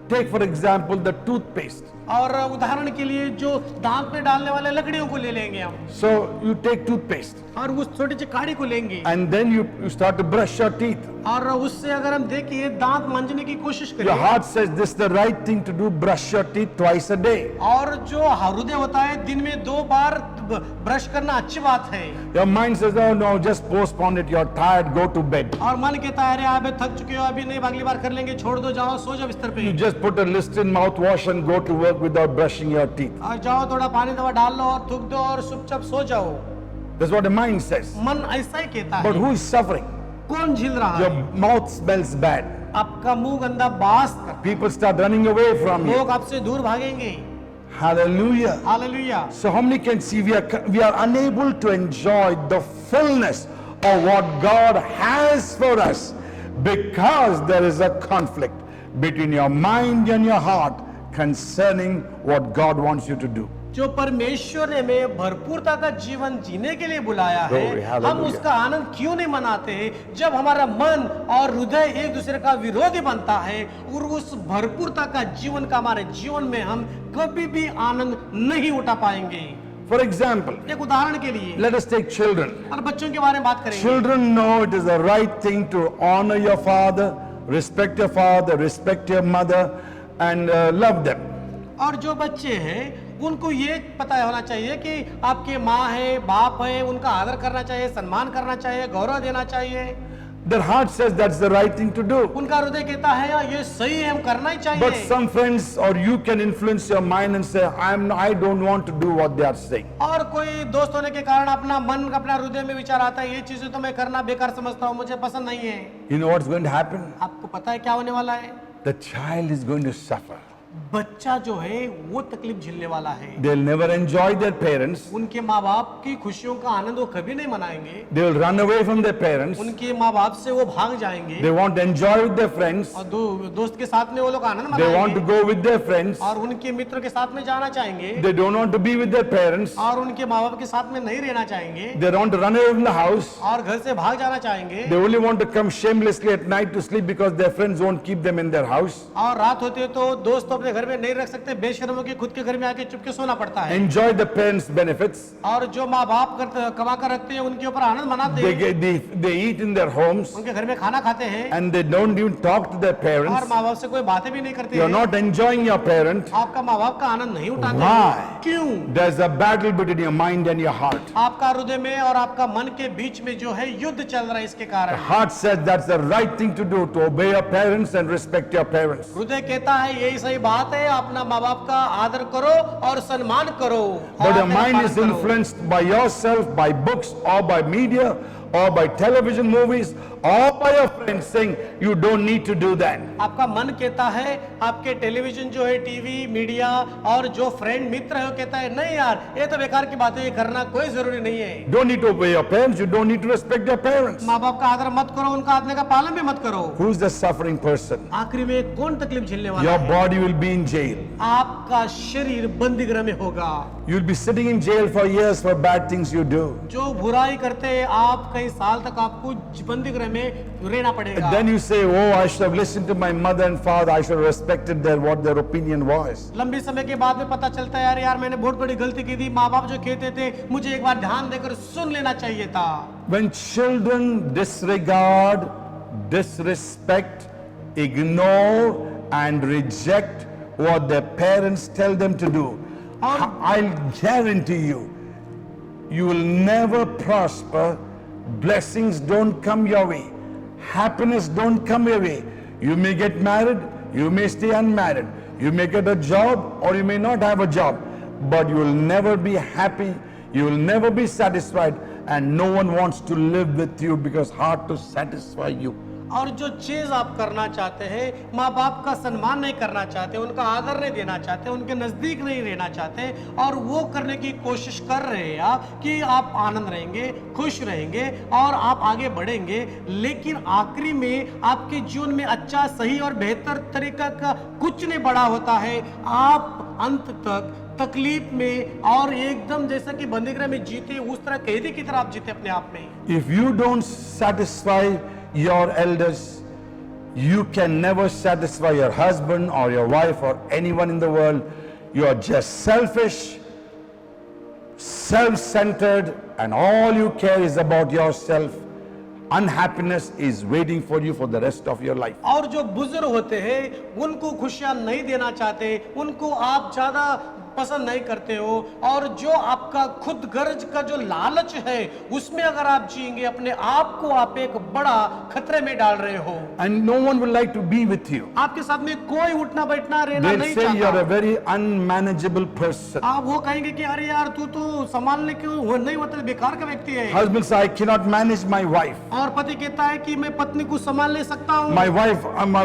Take for example the toothpaste.
और उदाहरण के लिए जो दांत में डालने वाले लकड़ियों को ले लेंगे हम,
So you take toothpaste
और उस छोटी सी काड़ी को लेंगे,
and then you start to brush your teeth.
और उससे अगर हम देखिए दांत मांजने की कोशिश
Your
करें,
heart says this is the right thing to do, brush your teeth twice a day.
और जो हृदय होता है दिन में 2 बार ब्रश करना अच्छी बात है,
Your mind says, oh no, just postpone it, you're tired, go to bed.
और मन कहता है अरे आप थक चुके हो, अभी नहीं, अगली बार कर लेंगे, छोड़ दो, जाओ सो जाओ बिस्तर पे,
You just put a Listerine mouthwash and go to work without brushing your teeth.
और जाओ थोड़ा पानी दवा डाल लो और थूक दो और चुपचाप सो जाओ।
That's what the mind says.
मन ऐसा ही कहता
But
है।
who is suffering?
कौन झेल रहा
Your
है?
mouth smells bad.
आपका मुंह गंदा बास करता
People start running away from
है,
you.
लोग आपसे दूर भागेंगे।
Hallelujah.
Hallelujah.
So how many can see we are unable to enjoy the fullness of what God has for us because there is a conflict between your mind and your heart concerning what God wants you to do.
जो परमेश्वर ने हमें भरपूरता का जीवन जीने के लिए बुलाया है,
Glory, hallelujah.
हम उसका आनंद क्यों नहीं मनाते हैं? जब हमारा मन और हृदय एक दूसरे का विरोधी बनता है और उस भरपूरता का जीवन का हमारे जीवन में हम कभी भी आनंद नहीं उठा पाएंगे।
For example,
एक उदाहरण के लिए
let us take children.
और बच्चों के बारे में बात करेंगे।
Children know it is the right thing to honor your father, respect your father, respect your mother, and love them.
और जो बच्चे हैं उनको ये पता होना चाहिए कि आपके माँ है, बाप है, उनका आदर करना चाहिए, सम्मान करना चाहिए, गौरव देना चाहिए।
Their heart says that's the right thing to do.
उनका हृदय कहता है यार ये सही है, हम करना ही चाहिए।
But some friends or you can influence your mind and say, I don't want to do what they are saying.
और कोई दोस्त होने के कारण अपना मन, अपना हृदय में विचार आता है ये चीजें तो मैं करना बेकार समझता हूँ, मुझे पसंद नहीं है।
You know what's going to happen?
आपको पता है क्या होने वाला है?
The child is going to suffer.
बच्चा जो है वो तकलीफ झेलने वाला है।
They'll never enjoy their parents.
उनके माँ बाप की खुशियों का आनंद वो कभी नहीं मनाएंगे।
They will run away from their parents.
उनके माँ बाप से वो भाग जाएंगे
They want to enjoy with their friends.
और दोस्त के साथ में वो लोग आनंद
They want to
मनाएंगे
go with their friends.
और उनके मित्रों के साथ में जाना चाहेंगे
They don't want to be with their parents.
और उनके माँ बाप के साथ में नहीं रहना चाहेंगे
They want to run away from the house.
और घर से भाग जाना चाहेंगे
They only want to come shamelessly at night to sleep because their friends won't keep them in their house.
और रात होती है तो दोस्त अपने घर में नहीं रख सकते, बेशर्मों के खुद के घर में आके चुपके सोना पड़ता है।
Enjoy the parents' benefits.
और जो माँ बाप कमा कर रखते हैं उनके ऊपर आनंद मनाते हैं,
They eat in their homes
उनके घर में खाना खाते हैं
and they don't even talk to their
और
parents.
माँ बाप से कोई बातें भी नहीं करते
You're
हैं।
not enjoying your parent.
आपका माँ बाप का आनंद नहीं उठाते
Why?
हैं। क्यों?
There's a battle between your mind and your heart.
आपका हृदय में और आपका मन के बीच में जो है युद्ध चल रहा है इसके
The
कारण।
heart says that's the right thing to do, to obey your parents and respect your parents.
हृदय कहता है यही सही बात है, अपना माँ बाप का आदर करो और सम्मान करो।
But
और
your
आज्ञा
mind
पालन
is
करो।
influenced by yourself, by books, or by media, or by television movies, or by your friends saying you don't need to do that.
आपका मन कहता है, आपके टेलीविजन जो है, टीवी, मीडिया और जो फ्रेंड मित्र है वो कहता है नहीं यार ये तो बेकार की बात है, ये करना कोई जरूरी नहीं है।
Don't need to obey your parents, you don't need to respect your parents.
माँ बाप का आदर मत करो, उनका आज्ञा का पालन भी मत करो।
Who's the suffering person?
आखिरी में कौन तकलीफ झेलने वाला
Your
है?
body will be in jail.
आपका शरीर बंदीगृह में होगा।
You'll be sitting in jail for years for bad things you do.
जो बुराई करते हैं आप कई साल तक आपको बंदीगृह में रहना पड़ेगा।
And then you say, oh, I should have listened to my mother and father, I should have respected what their opinion was.
लंबी समय के बाद में पता चलता है यार मैंने बहुत बड़ी गलती की थी, माँ बाप जो कहते थे मुझे एक बार ध्यान देकर सुन लेना चाहिए था।
When children disregard, disrespect, ignore and reject what their parents tell them to do, I'll guarantee you, you will never prosper. Blessings don't come your way. Happiness don't come your way. You may get married, you may stay unmarried. You may get a job or you may not have a job. But you will never be happy. You will never be satisfied. And no one wants to live with you because hard to satisfy you.
और जो चीज आप करना चाहते हैं, माँ बाप का सम्मान नहीं करना चाहते, उनका आदर नहीं देना चाहते, उनके नजदीक नहीं रहना चाहते और वो करने की कोशिश कर रहे हैं आप कि आप आनंद रहेंगे, खुश रहेंगे और आप आगे बढ़ेंगे, लेकिन आखिरी में आपके जीवन में अच्छा, सही और बेहतर तरीका का कुछ नहीं बड़ा होता है। आप अंत तक तकलीफ में और एकदम जैसा कि बंदीगृह में जीते उस तरह कैदी की तरह आप जीते अपने आप में।
If you don't satisfy your elders, You can never satisfy your husband or your wife or anyone in the world. You are just selfish, self-centered, and all you care is about yourself. Unhappiness is waiting for you for the rest of your life.
और जो बुजुर्ग होते हैं उनको खुशियां नहीं देना चाहते, उनको आप ज्यादा पसंद नहीं करते हो, और जो आपका खुद गर्ज का जो लालच है उसमें अगर आप जिएंगे अपने आप को आप एक बड़ा खतरे में डाल रहे हो।
And no one will like to be with you.
आपके साथ में कोई उठना बैठना रहना
They'll
नहीं
say you are a
चाहता।
very unmanageable person.
आप वो कहेंगे कि अरे यार तू तो संभालने क्यों वो नहीं होता, बेकार का व्यक्ति है।
Husband says, I cannot manage my wife.
और पति कहता है कि मैं पत्नी को संभाल नहीं सकता हूँ।
My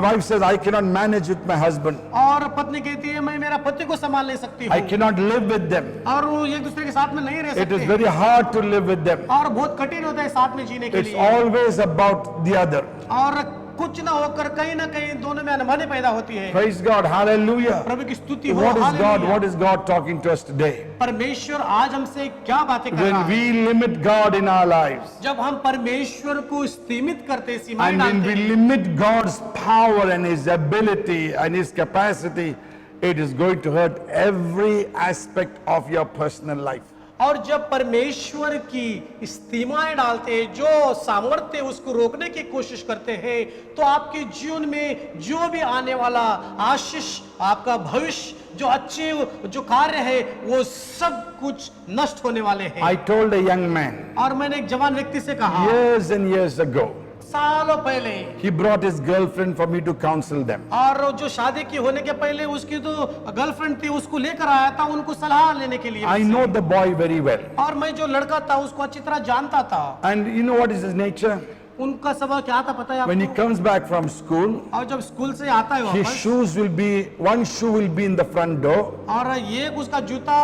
wife says, I cannot manage with my husband.
और पत्नी कहती है मैं मेरा पति को संभाल नहीं सकती
I
हूँ।
cannot live with them.
और वो एक दूसरे के साथ में नहीं रह
It is
सकते।
very hard to live with them.
और बहुत कठिन होता है साथ में जीने के
It's
लिए।
always about the other.
और कुछ ना होकर कहीं ना कहीं दोनों में अनबनी पैदा होती है।
Praise God. Hallelujah.
प्रभु की स्तुति हो।
What is God?
Hallelujah.
What is God talking to us today?
परमेश्वर आज हमसे क्या बातें कर रहा
When
है?
we limit God in our lives,
जब हम परमेश्वर को सीमित करते, सीमाएं
and when
डालते
we
हैं,
limit God's power and His ability and His capacity, it is going to hurt every aspect of your personal life.
और जब परमेश्वर की सीमाएं डालते हैं, जो सामर्थ्य उसको रोकने की कोशिश करते हैं, तो आपके जीवन में जो भी आने वाला आशीष, आपका भविष्य, जो अच्छे जो कार्य है वो सब कुछ नष्ट होने वाले हैं।
I told a young man
और मैंने एक जवान व्यक्ति से कहा
years and years ago,
सालों पहले,
he brought his girlfriend for me to counsel them.
और जो शादी की होने के पहले उसकी तो गर्लफ्रेंड थी, उसको लेकर आया था उनको सलाह लेने के लिए।
I know the boy very well.
और मैं जो लड़का था उसको अच्छी तरह जानता था।
And you know what is his nature?
उनका स्वभाव क्या था पता है
When he
आपको?
comes back from school,
और जब स्कूल से आता है
his
वापस,
shoes will be, one shoe will be in the front door,
और ये उसका जूता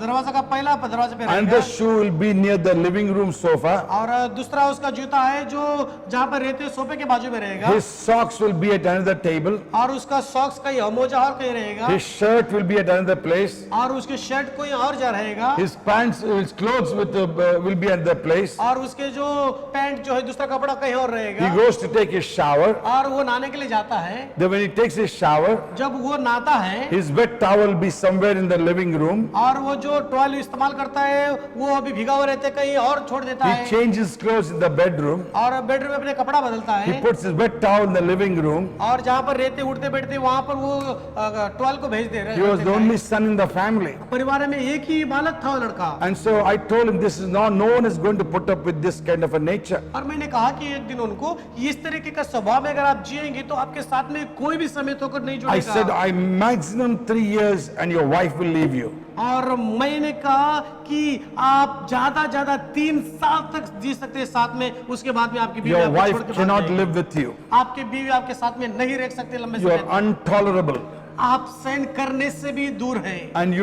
दरवाजा का पहला दरवाजे पे
and
रहेगा,
the shoe will be near the living room sofa.
और दूसरा उसका जूता है जो जहाँ पर रहते हैं सोफे के बाजू में रहेगा,
His socks will be at another table.
और उसका सॉक्स कहीं मोजा और कहीं रहेगा,
His shirt will be at another place.
और उसके शर्ट कोई और जा रहेगा,
His pants, his clothes will be at another place.
और उसके जो पैंट जो है दूसरा कपड़ा कहीं और रहेगा,
He goes to take his shower.
और वो नहाने के लिए जाता है।
Then when he takes his shower,
जब वो नहाता है,
his wet towel will be somewhere in the living room.
और वो जो टॉवल इस्तेमाल करता है वो अभी भीगा हुआ रहता है, कहीं और छोड़ देता
He
है,
changes clothes in the bedroom.
और बेडरूम में अपने कपड़ा बदलता
He
है,
puts his wet towel in the living room.
और जहाँ पर रहते उठते बैठते वहां पर वो टॉवल को भेज दे रहे
He was the
हैं।
only son in the family.
परिवार में एक ही बालक था वो लड़का।
And so I told him, this is not, no one is going to put up with this kind of a nature.
और मैंने कहा कि एक दिन उनको इस तरीके का स्वभाव में अगर आप जिएंगे तो आपके साथ में कोई भी समय होकर नहीं
I said,
जुड़ेगा।
I maximum 3 years and your wife will leave you.
और मैंने कहा कि आप ज्यादा 3 साल तक जी सकते हैं साथ में, उसके बाद में आपकी बीवी
Your
आपको
wife
छोड़ के भाग
cannot
जाएगी।
live with you.
आपकी बीवी आपके साथ में नहीं रह सकते लंबे
You
समय
are
तक।
intolerable.
आप सहन करने से भी दूर हैं,
And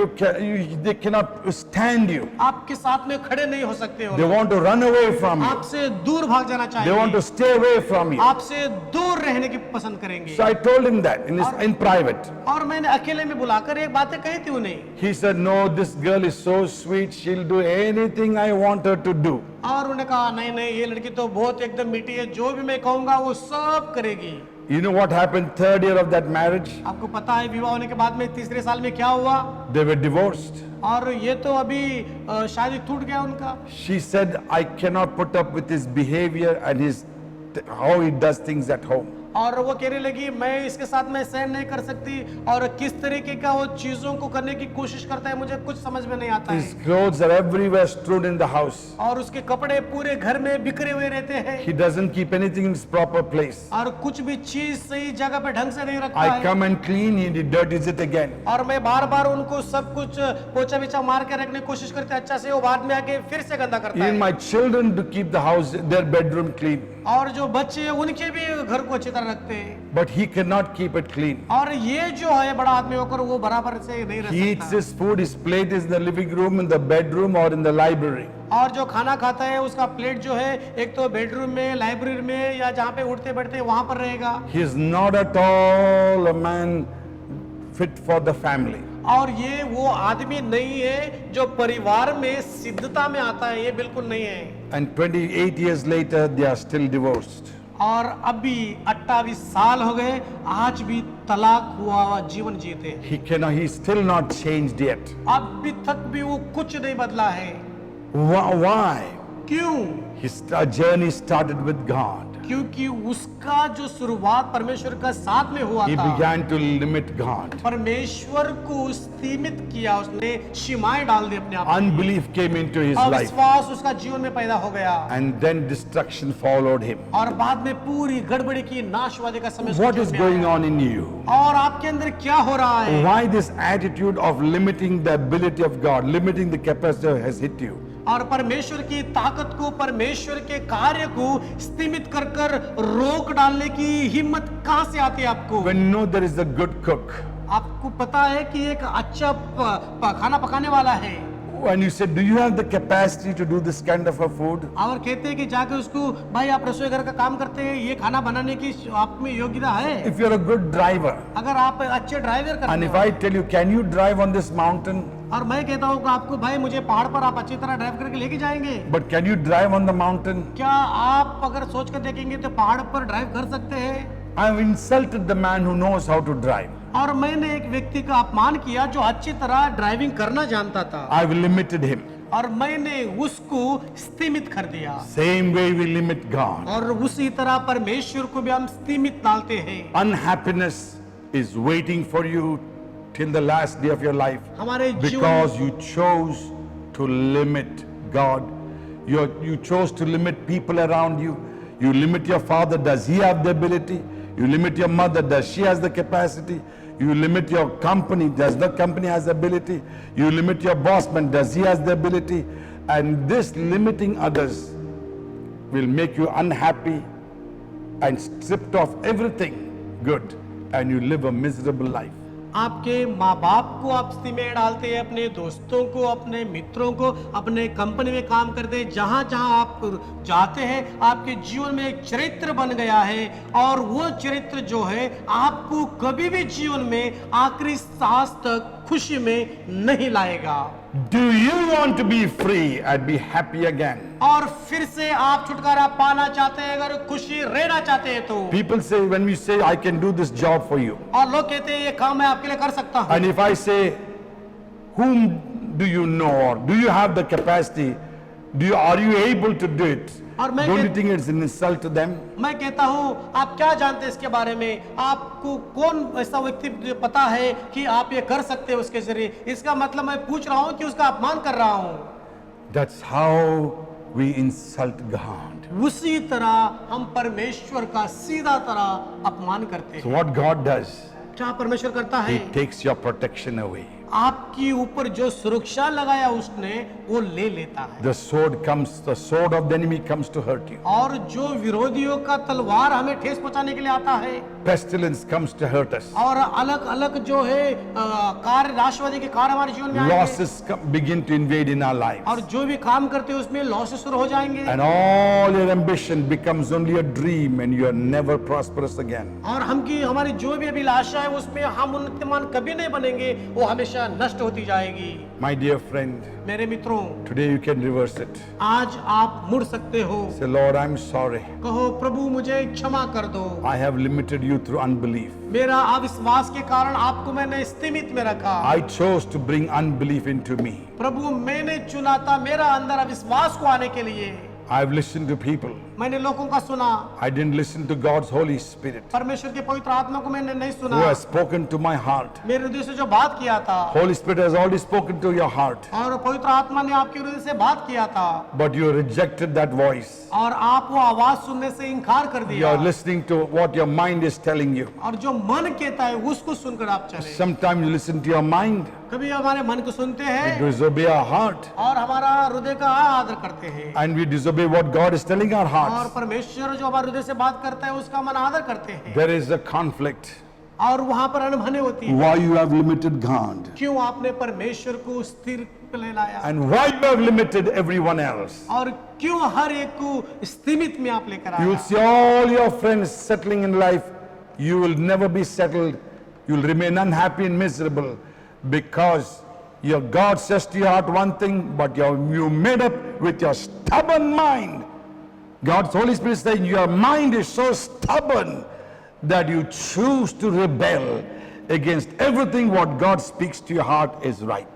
they cannot stand you.
आपके साथ में खड़े नहीं हो सकते हो,
They want to run away from you.
आपसे दूर भाग जाना
They want to
चाहिए,
stay away from you.
आपसे दूर रहने की पसंद करेंगे।
So I told him that in private.
और मैंने अकेले में बुलाकर एक बातें कही थी उन्हें,
He said, no, this girl is so sweet. She'll do anything I want her to do.
और उन्होंने कहा नहीं नहीं ये लड़की तो बहुत एकदम मीठी है, जो भी मैं कहूंगा वो सब करेगी।
You know what happened 3rd year of that marriage?
आपको पता है विवाह होने के बाद में तीसरे साल में क्या हुआ?
They were divorced.
और ये तो अभी शादी टूट गया उनका।
She said, I cannot put up with his behavior and how he does things at home.
और वो कहने लगी मैं इसके साथ में सहन नहीं कर सकती, और किस तरीके का वो चीजों को करने की कोशिश करता है मुझे कुछ समझ में नहीं आता
His
है,
clothes are everywhere strewn in the house.
और उसके कपड़े पूरे घर में बिखरे हुए रहते हैं,
He doesn't keep anything in its proper place.
और कुछ भी चीज सही जगह पे ढंग से नहीं रखता
I
है,
come and clean, he dirties it again.
और मैं बार बार उनको सब कुछ पोछा बिछा मार के रखने की कोशिश करते अच्छा से, वो बाद में आके फिर से गंदा करता
Even
है।
my children to keep the house, their bedroom clean.
और जो बच्चे हैं उनके भी घर को अच्छी तरह रखते हैं,
But he cannot keep it clean.
और ये जो है बड़ा आदमी होकर वो बराबर से नहीं रह
He eats
सकता,
his food, his plate is in the living room, in the bedroom or in the library.
और जो खाना खाता है उसका प्लेट जो है एक तो बेडरूम में, लाइब्रेरी में, या जहाँ पे उठते बैठते वहां पर रहेगा।
He is not at all a man fit for the family.
और ये वो आदमी नहीं है जो परिवार में सिद्धता में आता है, ये बिल्कुल नहीं है।
And 28 years later, they are still divorced.
और अभी 28 साल हो गए, आज भी तलाक हुआ जीवन जीते हैं।
He's still not changed yet.
अभी तक भी वो कुछ नहीं बदला है।
Why?
क्यों?
His journey started with God.
क्योंकि उसका जो शुरुआत परमेश्वर का साथ में हुआ
He
था।
began to limit God.
परमेश्वर को सीमित किया, उसने सीमाएं डाल दी अपने आप में।
Unbelief came into his life.
अविश्वास उसका जीवन में पैदा हो गया
And then destruction followed him.
और बाद में पूरी गड़बड़ी की, नाशवादी का समय उसके
What
जीवन
is
में
going
आया।
on in you?
और आपके अंदर क्या हो रहा है?
Why this attitude of limiting the ability of God, limiting the capacity has hit you?
और परमेश्वर की ताकत को, परमेश्वर के कार्य को सीमित कर कर रोक डालने की हिम्मत कहां से आती है आपको?
When you know there is a good cook,
आपको पता है कि एक अच्छा खाना पकाने वाला है,
and you say, do you have the capacity to do this kind of a food?
और कहते हैं कि जाके उसको, भाई आप रसोई घर का काम करते हैं, ये खाना बनाने की आप में योग्यता है?
If you're a good driver,
अगर आप अच्छे ड्राइवर
and
करते
if
हो,
I tell you, can you drive on this mountain?
और मैं कहता हूँ कि आपको, भाई मुझे पहाड़ पर आप अच्छी तरह ड्राइव करके लेके जाएंगे,
But can you drive on the mountain?
क्या आप अगर सोच कर देखेंगे तो पहाड़ पर ड्राइव कर सकते हैं?
I've insulted the man who knows how to drive.
और मैंने एक व्यक्ति का अपमान किया जो अच्छी तरह ड्राइविंग करना जानता था,
I've limited him.
और मैंने उसको सीमित कर दिया।
Same way we limit God.
और उसी तरह परमेश्वर को भी हम सीमित डालते हैं।
Unhappiness is waiting for you till the last day of your life
हमारे जीवन
because you chose to limit God. You chose to limit people around you. You limit your father, does he have the ability? You limit your mother, does she has the capacity? You limit your company, does the company has the ability? You limit your boss man, does he has the ability? And this limiting others will make you unhappy and stripped of everything good, and you live a miserable life.
आपके माँ बाप को आप स्थिति में डालते हैं, अपने दोस्तों को, अपने मित्रों को, अपने कंपनी में काम करते हैं, जहाँ जहाँ आप जाते हैं आपके जीवन में एक चरित्र बन गया है, और वो चरित्र जो है आपको कभी भी जीवन में आखिरी सांस तक खुशी में नहीं लाएगा।
Do you want to be free and be happy again?
और फिर से आप छुटकारा पाना चाहते हैं, अगर खुशी रहना चाहते हैं तो।
People say, when we say, I can do this job for you.
और लोग कहते हैं ये काम मैं आपके लिए कर सकता हूँ।
And if I say, whom do you know, or do you have the capacity? Are you able to do it?
और मैं
Don't you think it's an insult to them?
मैं कहता हूँ आप क्या जानते हैं इसके बारे में? आपको कौन ऐसा व्यक्ति पता है कि आप ये कर सकते हैं उसके जरिए? इसका मतलब मैं पूछ रहा हूँ कि उसका अपमान कर रहा हूँ।
That's how we insult God.
उसी तरह हम परमेश्वर का सीधा तरह अपमान करते
So
हैं।
what God does,
क्या परमेश्वर करता
He
है?
takes your protection away.
आपकी ऊपर जो सुरक्षा लगाया उसने वो ले लेता है।
The sword of the enemy comes to hurt you.
और जो विरोधियों का तलवार हमें ठेस पहुंचाने के लिए आता है,
Pestilence comes to hurt us.
और अलग अलग जो है कार्य, राष्ट्रवादी के कार्य हमारे जीवन में आएंगे,
Losses begin to invade in our lives.
और जो भी काम करते हैं उसमें लॉसेस शुरू हो जाएंगे,
And all your ambition becomes only a dream and you are never prosperous again.
और हमारी जो भी अभिलाषा है उसमें हम उन्नतिमान कभी नहीं बनेंगे, वो हमेशा नष्ट होती जाएगी।
My dear friend,
मेरे मित्रों,
today you can reverse it.
आज आप मुड़ सकते हो।
Say, Lord, I'm sorry.
कहो, प्रभु मुझे क्षमा कर दो,
I have limited you through unbelief.
मेरा अविश्वास के कारण आपको मैंने सीमित में रखा।
I chose to bring unbelief into me.
प्रभु मैंने चुना था मेरा अंदर अविश्वास को आने के लिए।
I've listened to people.
मैंने लोगों का सुना,
I didn't listen to God's Holy Spirit
परमेश्वर के पवित्र आत्मा को मैंने नहीं
who
सुना।
has spoken to my heart.
मेरे हृदय से जो बात किया था,
Holy Spirit has already spoken to your heart,
और पवित्र आत्मा ने आपके हृदय से बात किया था,
but you rejected that voice.
और आप वो आवाज सुनने से इनकार कर
You
दिया,
are listening to what your mind is telling you.
और जो मन कहता है उसको सुनकर आप चले।
Sometimes you listen to your mind,
कभी हमारे मन को सुनते
we
हैं
disobey our heart,
और हमारा हृदय का आदर करते हैं,
and we disobey what God is telling our
और
hearts.
परमेश्वर जो हमारे हृदय से बात करता है उसका मन आदर करते हैं,
There is a conflict.
और वहां पर अनबने होती है।
Why you have limited God,
क्यों आपने परमेश्वर को स्थिर पे ले लाया,
and why you have limited everyone else.
और क्यों हर एक को सीमित में आप लेकर
You will
आया?
see all your friends settling in life. You will never be settled. You will remain unhappy and miserable because your God says to your heart one thing, but you made up with your stubborn mind God's Holy Spirit is saying your mind is so stubborn that you choose to rebel against everything what God speaks to your heart is right.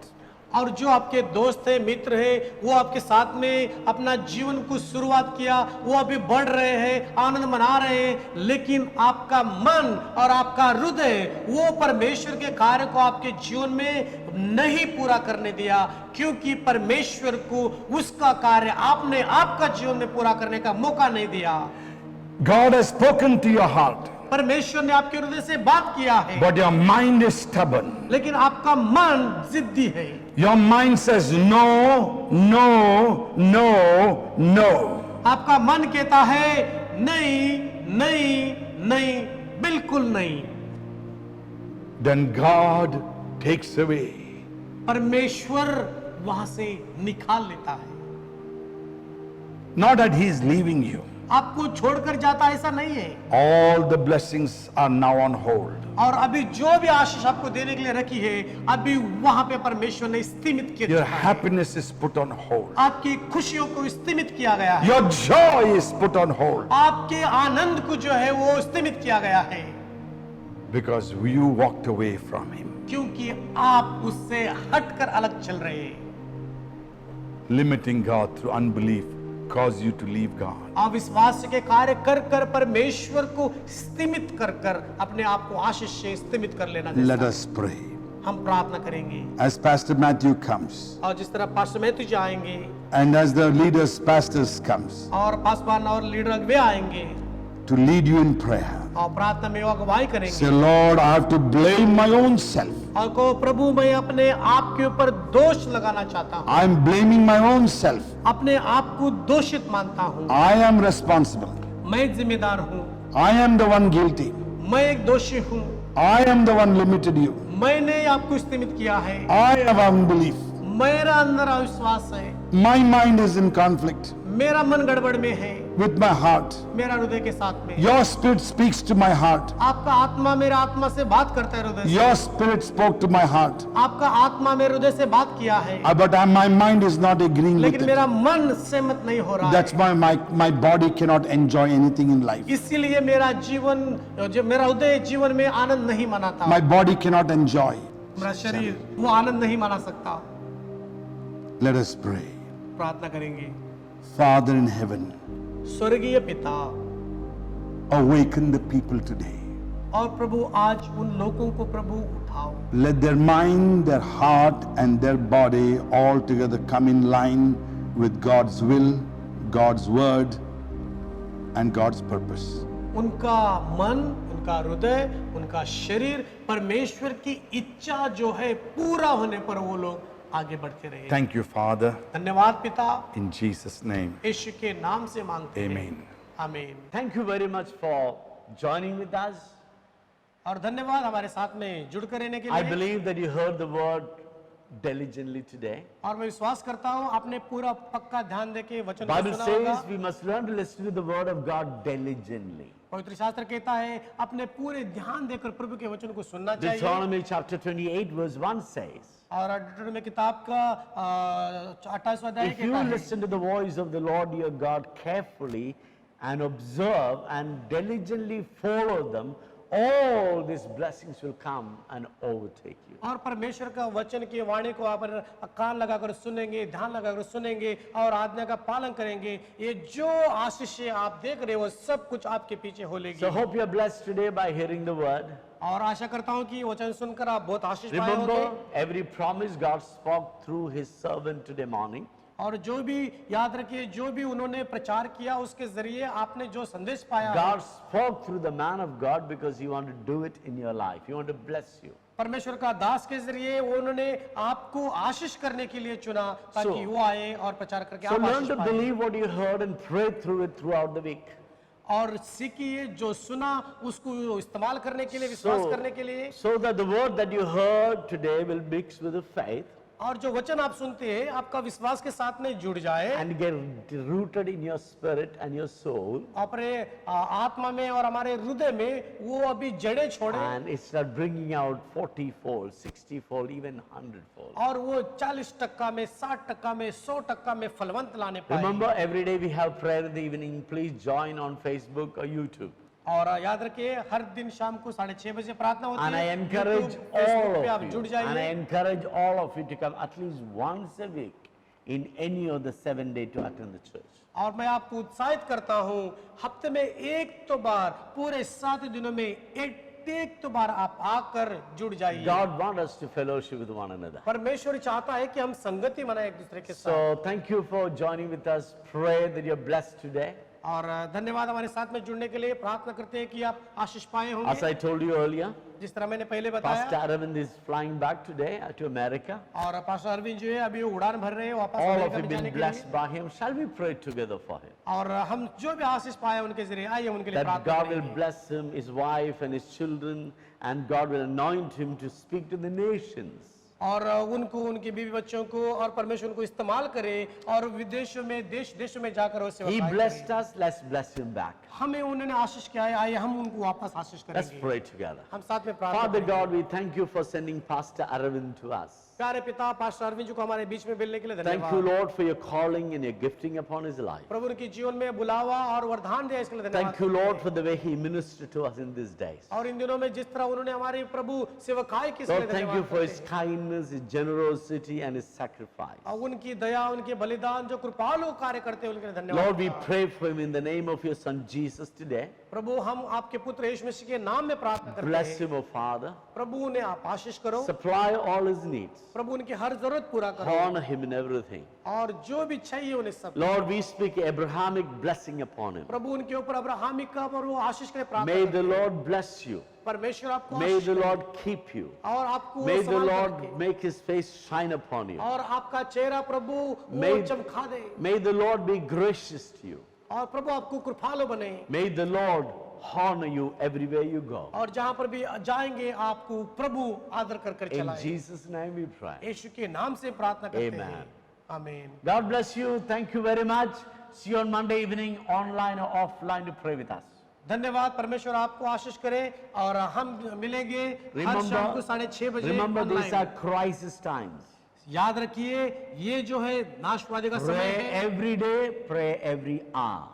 और जो आपके दोस्त है, मित्र है, वो आपके साथ में अपना जीवन को शुरुआत किया, वो अभी बढ़ रहे हैं, आनंद मना रहे हैं, लेकिन आपका मन और आपका हृदय वो परमेश्वर के कार्य को आपके जीवन में नहीं पूरा करने दिया, क्योंकि परमेश्वर को उसका कार्य आपने आपका जीवन में पूरा करने का मौका नहीं दिया।
God has spoken to your heart,
परमेश्वर ने आपके हृदय से बात किया है,
but your mind is stubborn.
लेकिन आपका मन जिद्दी है।
Your mind says no, no, no, no.
आपका मन कहता है नहीं, नहीं, नहीं, बिल्कुल नहीं।
Then God takes away.
परमेश्वर वहां से निकाल लेता है।
Not that He is leaving you.
आपको छोड़कर जाता ऐसा नहीं है।
All the blessings are now on hold.
और अभी जो भी आशीष आपको देने के लिए रखी है, अभी वहां पे परमेश्वर ने स्थिमित किया
Your
है।
happiness is put on hold.
आपकी खुशियों को स्थिमित किया गया है।
Your joy is put on hold.
आपके आनंद को जो है वो स्थिमित किया गया है,
Because you walked away from Him.
क्योंकि आप उससे हटकर अलग चल रहे हैं।
Limiting God through unbelief cause you to leave God.
अविश्वास के कार्य कर कर परमेश्वर को स्थिमित कर कर अपने आप को आशीष से स्थिमित कर लेना।
Let us pray.
हम प्रार्थना करेंगे।
As Pastor Matthew comes,
और जिस तरह पास्टर मैथ्यू जी आएंगे
and as the leaders, pastors comes
और पासवान और लीडर वे आएंगे
to lead you in prayer.
और प्रार्थना में वो अगुवाई करेंगे।
Say, Lord, I have to blame my own self.
और को प्रभु मैं अपने आप के ऊपर दोष लगाना चाहता हूँ,
I am blaming my own self.
अपने आप को दोषित मानता हूँ।
I am responsible.
मैं जिम्मेदार हूँ,
I am the one guilty.
मैं एक दोषी हूँ,
I am the one limited you.
मैंने आपको सीमित किया है,
I have unbelief.
मेरा अंदर अविश्वास है,
My mind is in conflict
मेरा मन गड़बड़ में है,
with my heart.
मेरा हृदय के साथ में।
Your spirit speaks to my heart.
आपका आत्मा मेरा आत्मा से बात करता है हृदय से।
Your spirit spoke to my heart.
आपका आत्मा मेरे हृदय से बात किया है,
But my mind is not agreeing with
लेकिन
it.
मेरा मन सहमत नहीं हो रहा
That's
है।
why my body cannot enjoy anything in life.
इसीलिए मेरा जीवन जो मेरा हृदय जीवन में आनंद नहीं मनाता,
My body cannot enjoy.
मेरा शरीर वो आनंद नहीं मना सकता।
Let us pray.
प्रार्थना करेंगे।
Father in heaven,
स्वर्गीय पिता,
awaken the people today.
और प्रभु आज उन लोगों को प्रभु उठाओ,
Let their mind, their heart, and their body all together come in line with God's will, God's word, and God's purpose.
उनका मन, उनका हृदय, उनका शरीर परमेश्वर की इच्छा जो है पूरा होने पर वो लोग आगे बढ़ते रहे।
Thank you, Father.
धन्यवाद पिता,
In Jesus' name,
यीशु के नाम से मांगते हैं।
amen.
आमीन।
Thank you very much for joining with us.
और धन्यवाद हमारे साथ में जुड़कर रहने के
I
लिए।
believe that you heard the word diligently today.
और मैं विश्वास करता हूँ आपने पूरा पक्का ध्यान देके वचन को
Bible
सुना होगा।
says we must learn to listen to the word of God diligently.
पवित्र शास्त्र कहता है अपने पूरे ध्यान देकर प्रभु के वचन को सुनना चाहिए।
Deuteronomy chapter 28 verse 1 says,
और deuteronomy किताब का 28वां अध्याय
if you
कहता है,
listen to the voice of the Lord your God carefully and observe and diligently follow them, all these blessings will come and overtake you.
और परमेश्वर का वचन की वाणी को आप कान लगाकर सुनेंगे, ध्यान लगाकर सुनेंगे और आज्ञा का पालन करेंगे, ये जो आशीष आप देख रहे हो वो सब कुछ आपके पीछे हो लेगी।
So hope you are blessed today by hearing the word.
और आशा करता हूँ कि वचन सुनकर आप बहुत आशीष पाए होंगे।
Remember, every promise God spoke through his servant today morning.
और जो भी याद रखिए, जो भी उन्होंने प्रचार किया उसके जरिए आपने जो संदेश पाया है,
God spoke through the man of God because he wanted to do it in your life. He wanted to bless you.
परमेश्वर का दास के जरिए उन्होंने आपको आशीष करने के लिए चुना ताकि वो आए और प्रचार करके
So
आप
learn
आशीष
to
पाएं।
believe what you heard and pray through it throughout the week.
और सीखिए जो सुना उसको इस्तेमाल करने के लिए, विश्वास करने के लिए,
So that the word that you heard today will mix with the faith.
और जो वचन आप सुनते हैं आपका विश्वास के साथ में जुड़ जाए
and get rooted in your spirit and your soul,
अपने आत्मा में और हमारे हृदय में वो अभी जड़ें छोड़े
and it start bringing out 40-fold, 60-fold, even 100-fold.
और वो 40% में 60% में 100% में फलवंत लाने पाए।
Remember, every day we have prayer in the evening. Please join on Facebook or YouTube.
और याद रखिए हर दिन शाम को 6:30 बजे प्रार्थना होती
And I
है।
encourage
YouTube, Facebook
all
पे आप
of
जुड़
you, and I
जाइए
encourage all of you to come at least once a week in any of the 7 days to attend the church.
और मैं आपको उत्साहित करता हूँ हफ्ते में एक तो बार पूरे 7 दिनों में एक तो बार आप आकर जुड़ जाइए।
God wants us to fellowship with one another.
परमेश्वर चाहता है कि हम संगति मनाएं एक दूसरे के साथ।
So thank you for joining with us. Pray that you're blessed today.
और धन्यवाद हमारे साथ में जुड़ने के लिए। प्रार्थना करते हैं कि आप आशीष पाए होंगे।
As I told you earlier,
जिस तरह मैंने पहले
Pastor
बताया
Aravind is flying back today to America.
और पास्टर अरविंद जो है अभी वो उड़ान भर रहे हैं वापस
All
अमेरिका
of you
में
been
जाने के लिए।
blessed by him. Shall we pray together for him?
और हम जो भी आशीष पाए उनके जरिए आइए उनके लिए
That
प्रार्थना
God will
करेंगे।
bless him, his wife and his children, and God will anoint him to speak to the nations.
और उनको उनके बीवी बच्चों को और परमेश्वर उनको इस्तेमाल करे और विदेशों में देशों में जाकर वो
He
सेवा
blessed us, let's bless him back.
हमें उन्होंने आशीष किया है आइए हम उनको वापस आशीष
Let's
करेंगे।
pray together.
हम साथ में प्रार्थना
Father
करेंगे।
God, we thank you for sending Pastor Aravind to us.
प्यारे पिता पास्टर अरविंद जी को हमारे बीच में मिलने के लिए
Thank you,
धन्यवाद।
Lord, for your calling and your gifting upon his life.
प्रभु उनके जीवन में बुलावा और वरदान दिया इसके लिए धन्यवाद।
Thank you, Lord, for the way he ministered to us in these days.
और इन दिनों में जिस तरह उन्होंने हमारे प्रभु सेवकाई की
Lord, thank you for his kindness, his generosity, and his sacrifice.
और उनकी दया उनके बलिदान जो कृपालु कार्य करते हैं उनके लिए धन्यवाद।
Lord, we pray for him in the name of your son Jesus today.
प्रभु हम आपके पुत्र यीशु मसीह के नाम में प्रार्थना करते
Bless
हैं।
him, O Father.
प्रभु उन्हें आप आशीष करो।
Supply all his needs.
प्रभु उनकी हर जरूरत पूरा करो
Honor him in everything.
और जो भी चाहिए उन्हें सब।
Lord, we speak Abrahamic blessing upon him.
प्रभु उनके ऊपर अब्राहमिक का और वो आशीष के लिए प्रार्थना
May
करते
the
हैं।
Lord bless you.
परमेश्वर आपको
May
आशीष
the
करे
Lord keep you.
और आपको
May the
संभाल के
Lord
रखे।
make his face shine upon you.
और आपका चेहरा प्रभु वो
May-
चमका दे
May the Lord be gracious to you.
और प्रभु आपको कृपालु बने
May the Lord honor you everywhere you go.
और जहाँ पर भी जाएंगे आपको प्रभु आदर कर कर
In
चलाए।
Jesus' name we pray.
यीशु के नाम से प्रार्थना करते
Amen.
हैं आमीन।
God bless you. Thank you very much. See you on Monday evening, online or offline, to pray with us.
धन्यवाद परमेश्वर आपको आशीष करे और हम मिलेंगे हर शाम को 6:30 बजे
Remember, these
online।
are crisis times.
याद रखिए ये जो है नाशवादी का समय
Pray
है।
every day, pray every hour.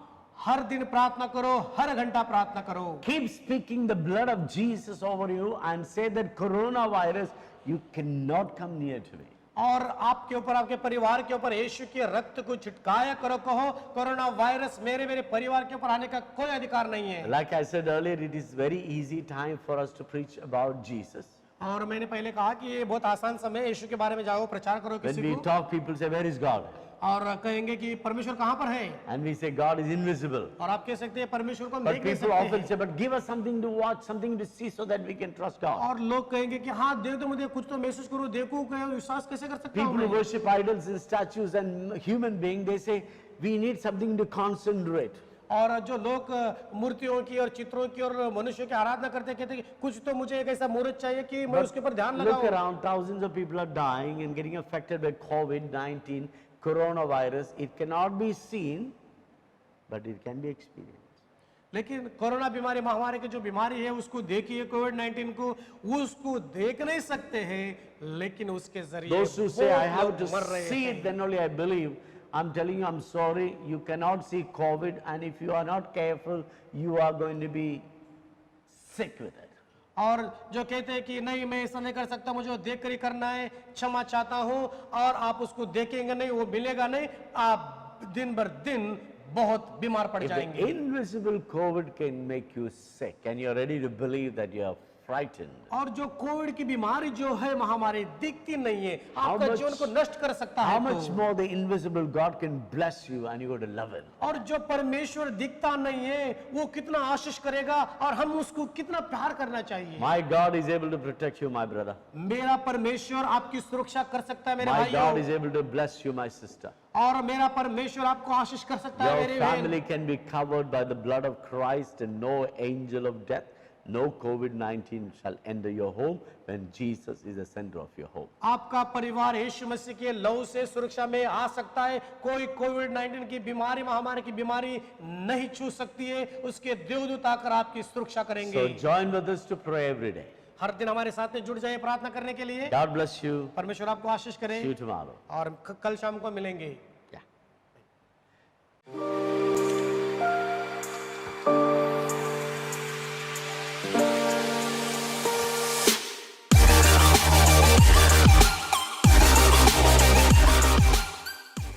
हर दिन प्रार्थना करो हर घंटा प्रार्थना करो।
Keep speaking the blood of Jesus over you and say that coronavirus, you cannot come near to me.
और आपके ऊपर आपके परिवार के ऊपर यीशु के रक्त को छिटकाया करो कहो कोरोना वायरस मेरे परिवार के ऊपर आने का कोई अधिकार नहीं है।
Like I said earlier, it is very easy time for us to preach about Jesus.
और मैंने पहले कहा कि ये बहुत आसान समय है यीशु के बारे में जाओ प्रचार करो
When
किसी
we
को
talk, people say, where is God?
और कहेंगे कि परमेश्वर कहाँ पर है
And we say, God is invisible.
और आप कह सकते हैं परमेश्वर को हम
But
देख नहीं
people
सकते
often
हैं।
say, but give us something to watch, something to see so that we can trust God.
और लोग कहेंगे कि हाँ दे दो मुझे कुछ तो महसूस करो देखो क्या विश्वास कैसे कर सकता हूँ
People who
मैं?
worship idols and statues and human beings, they say, we need something to concentrate.
और जो लोग मूर्तियों की और चित्रों की और मनुष्यों की आराधना करते कहते हैं कि कुछ तो मुझे एक ऐसा मूर्त चाहिए कि मैं उसके ऊपर ध्यान
Look
लगाऊं।
around, thousands of people are dying and getting affected by COVID-19, coronavirus. It cannot be seen, but it can be experienced.
लेकिन कोरोना बीमारी महामारी की जो बीमारी है उसको देखिए कोविड-19 को उसको देख नहीं सकते हैं लेकिन उसके जरिए
Those who say, I have
बहुत
to
लोग मर रहे
see it,
हैं।
then only I believe. I'm telling you, I'm sorry, you cannot see COVID, and if you are not careful, you are going to be sick with it.
और जो कहते हैं कि नहीं मैं ऐसा नहीं कर सकता मुझे वो देख कर ही करना है क्षमा चाहता हूँ और आप उसको देखेंगे नहीं वो मिलेगा नहीं आप दिन भर दिन बहुत बीमार पड़
If the
जाएंगे।
invisible COVID can make you sick, and you're ready to believe that you are frightened,
और जो कोविड की बीमारी जो है महामारी दिखती नहीं है
How
आपका
much-
जीवन को नष्ट कर सकता
how
है
much
तो।
more the invisible God can bless you and you go to love Him.
और जो परमेश्वर दिखता नहीं है वो कितना आशीष करेगा और हम उसको कितना प्यार करना चाहिए।
My God is able to protect you, my brother.
मेरा परमेश्वर आपकी सुरक्षा कर सकता है मेरे
My God
भाइयों
is able to bless you, my sister.
और मेरा परमेश्वर आपको आशीष कर सकता है
Your
मेरी बहन।
family can be covered by the blood of Christ, and no angel of death no COVID-19 shall enter your home when Jesus is the center of your home.
आपका परिवार यीशु मसीह के लहू से सुरक्षा में आ सकता है। कोई कोविड-19 की बीमारी, महामारी की बीमारी नहीं छू सकती है। उसके देवदूत आकर आपकी सुरक्षा करेंगे।
So join with us to pray every day.
हर दिन हमारे साथ में जुड़ जाइए प्रार्थना करने के लिए।
God bless you.
परमेश्वर आपको आशीष करे।
See you tomorrow.
और कल शाम को मिलेंगे।
Yeah.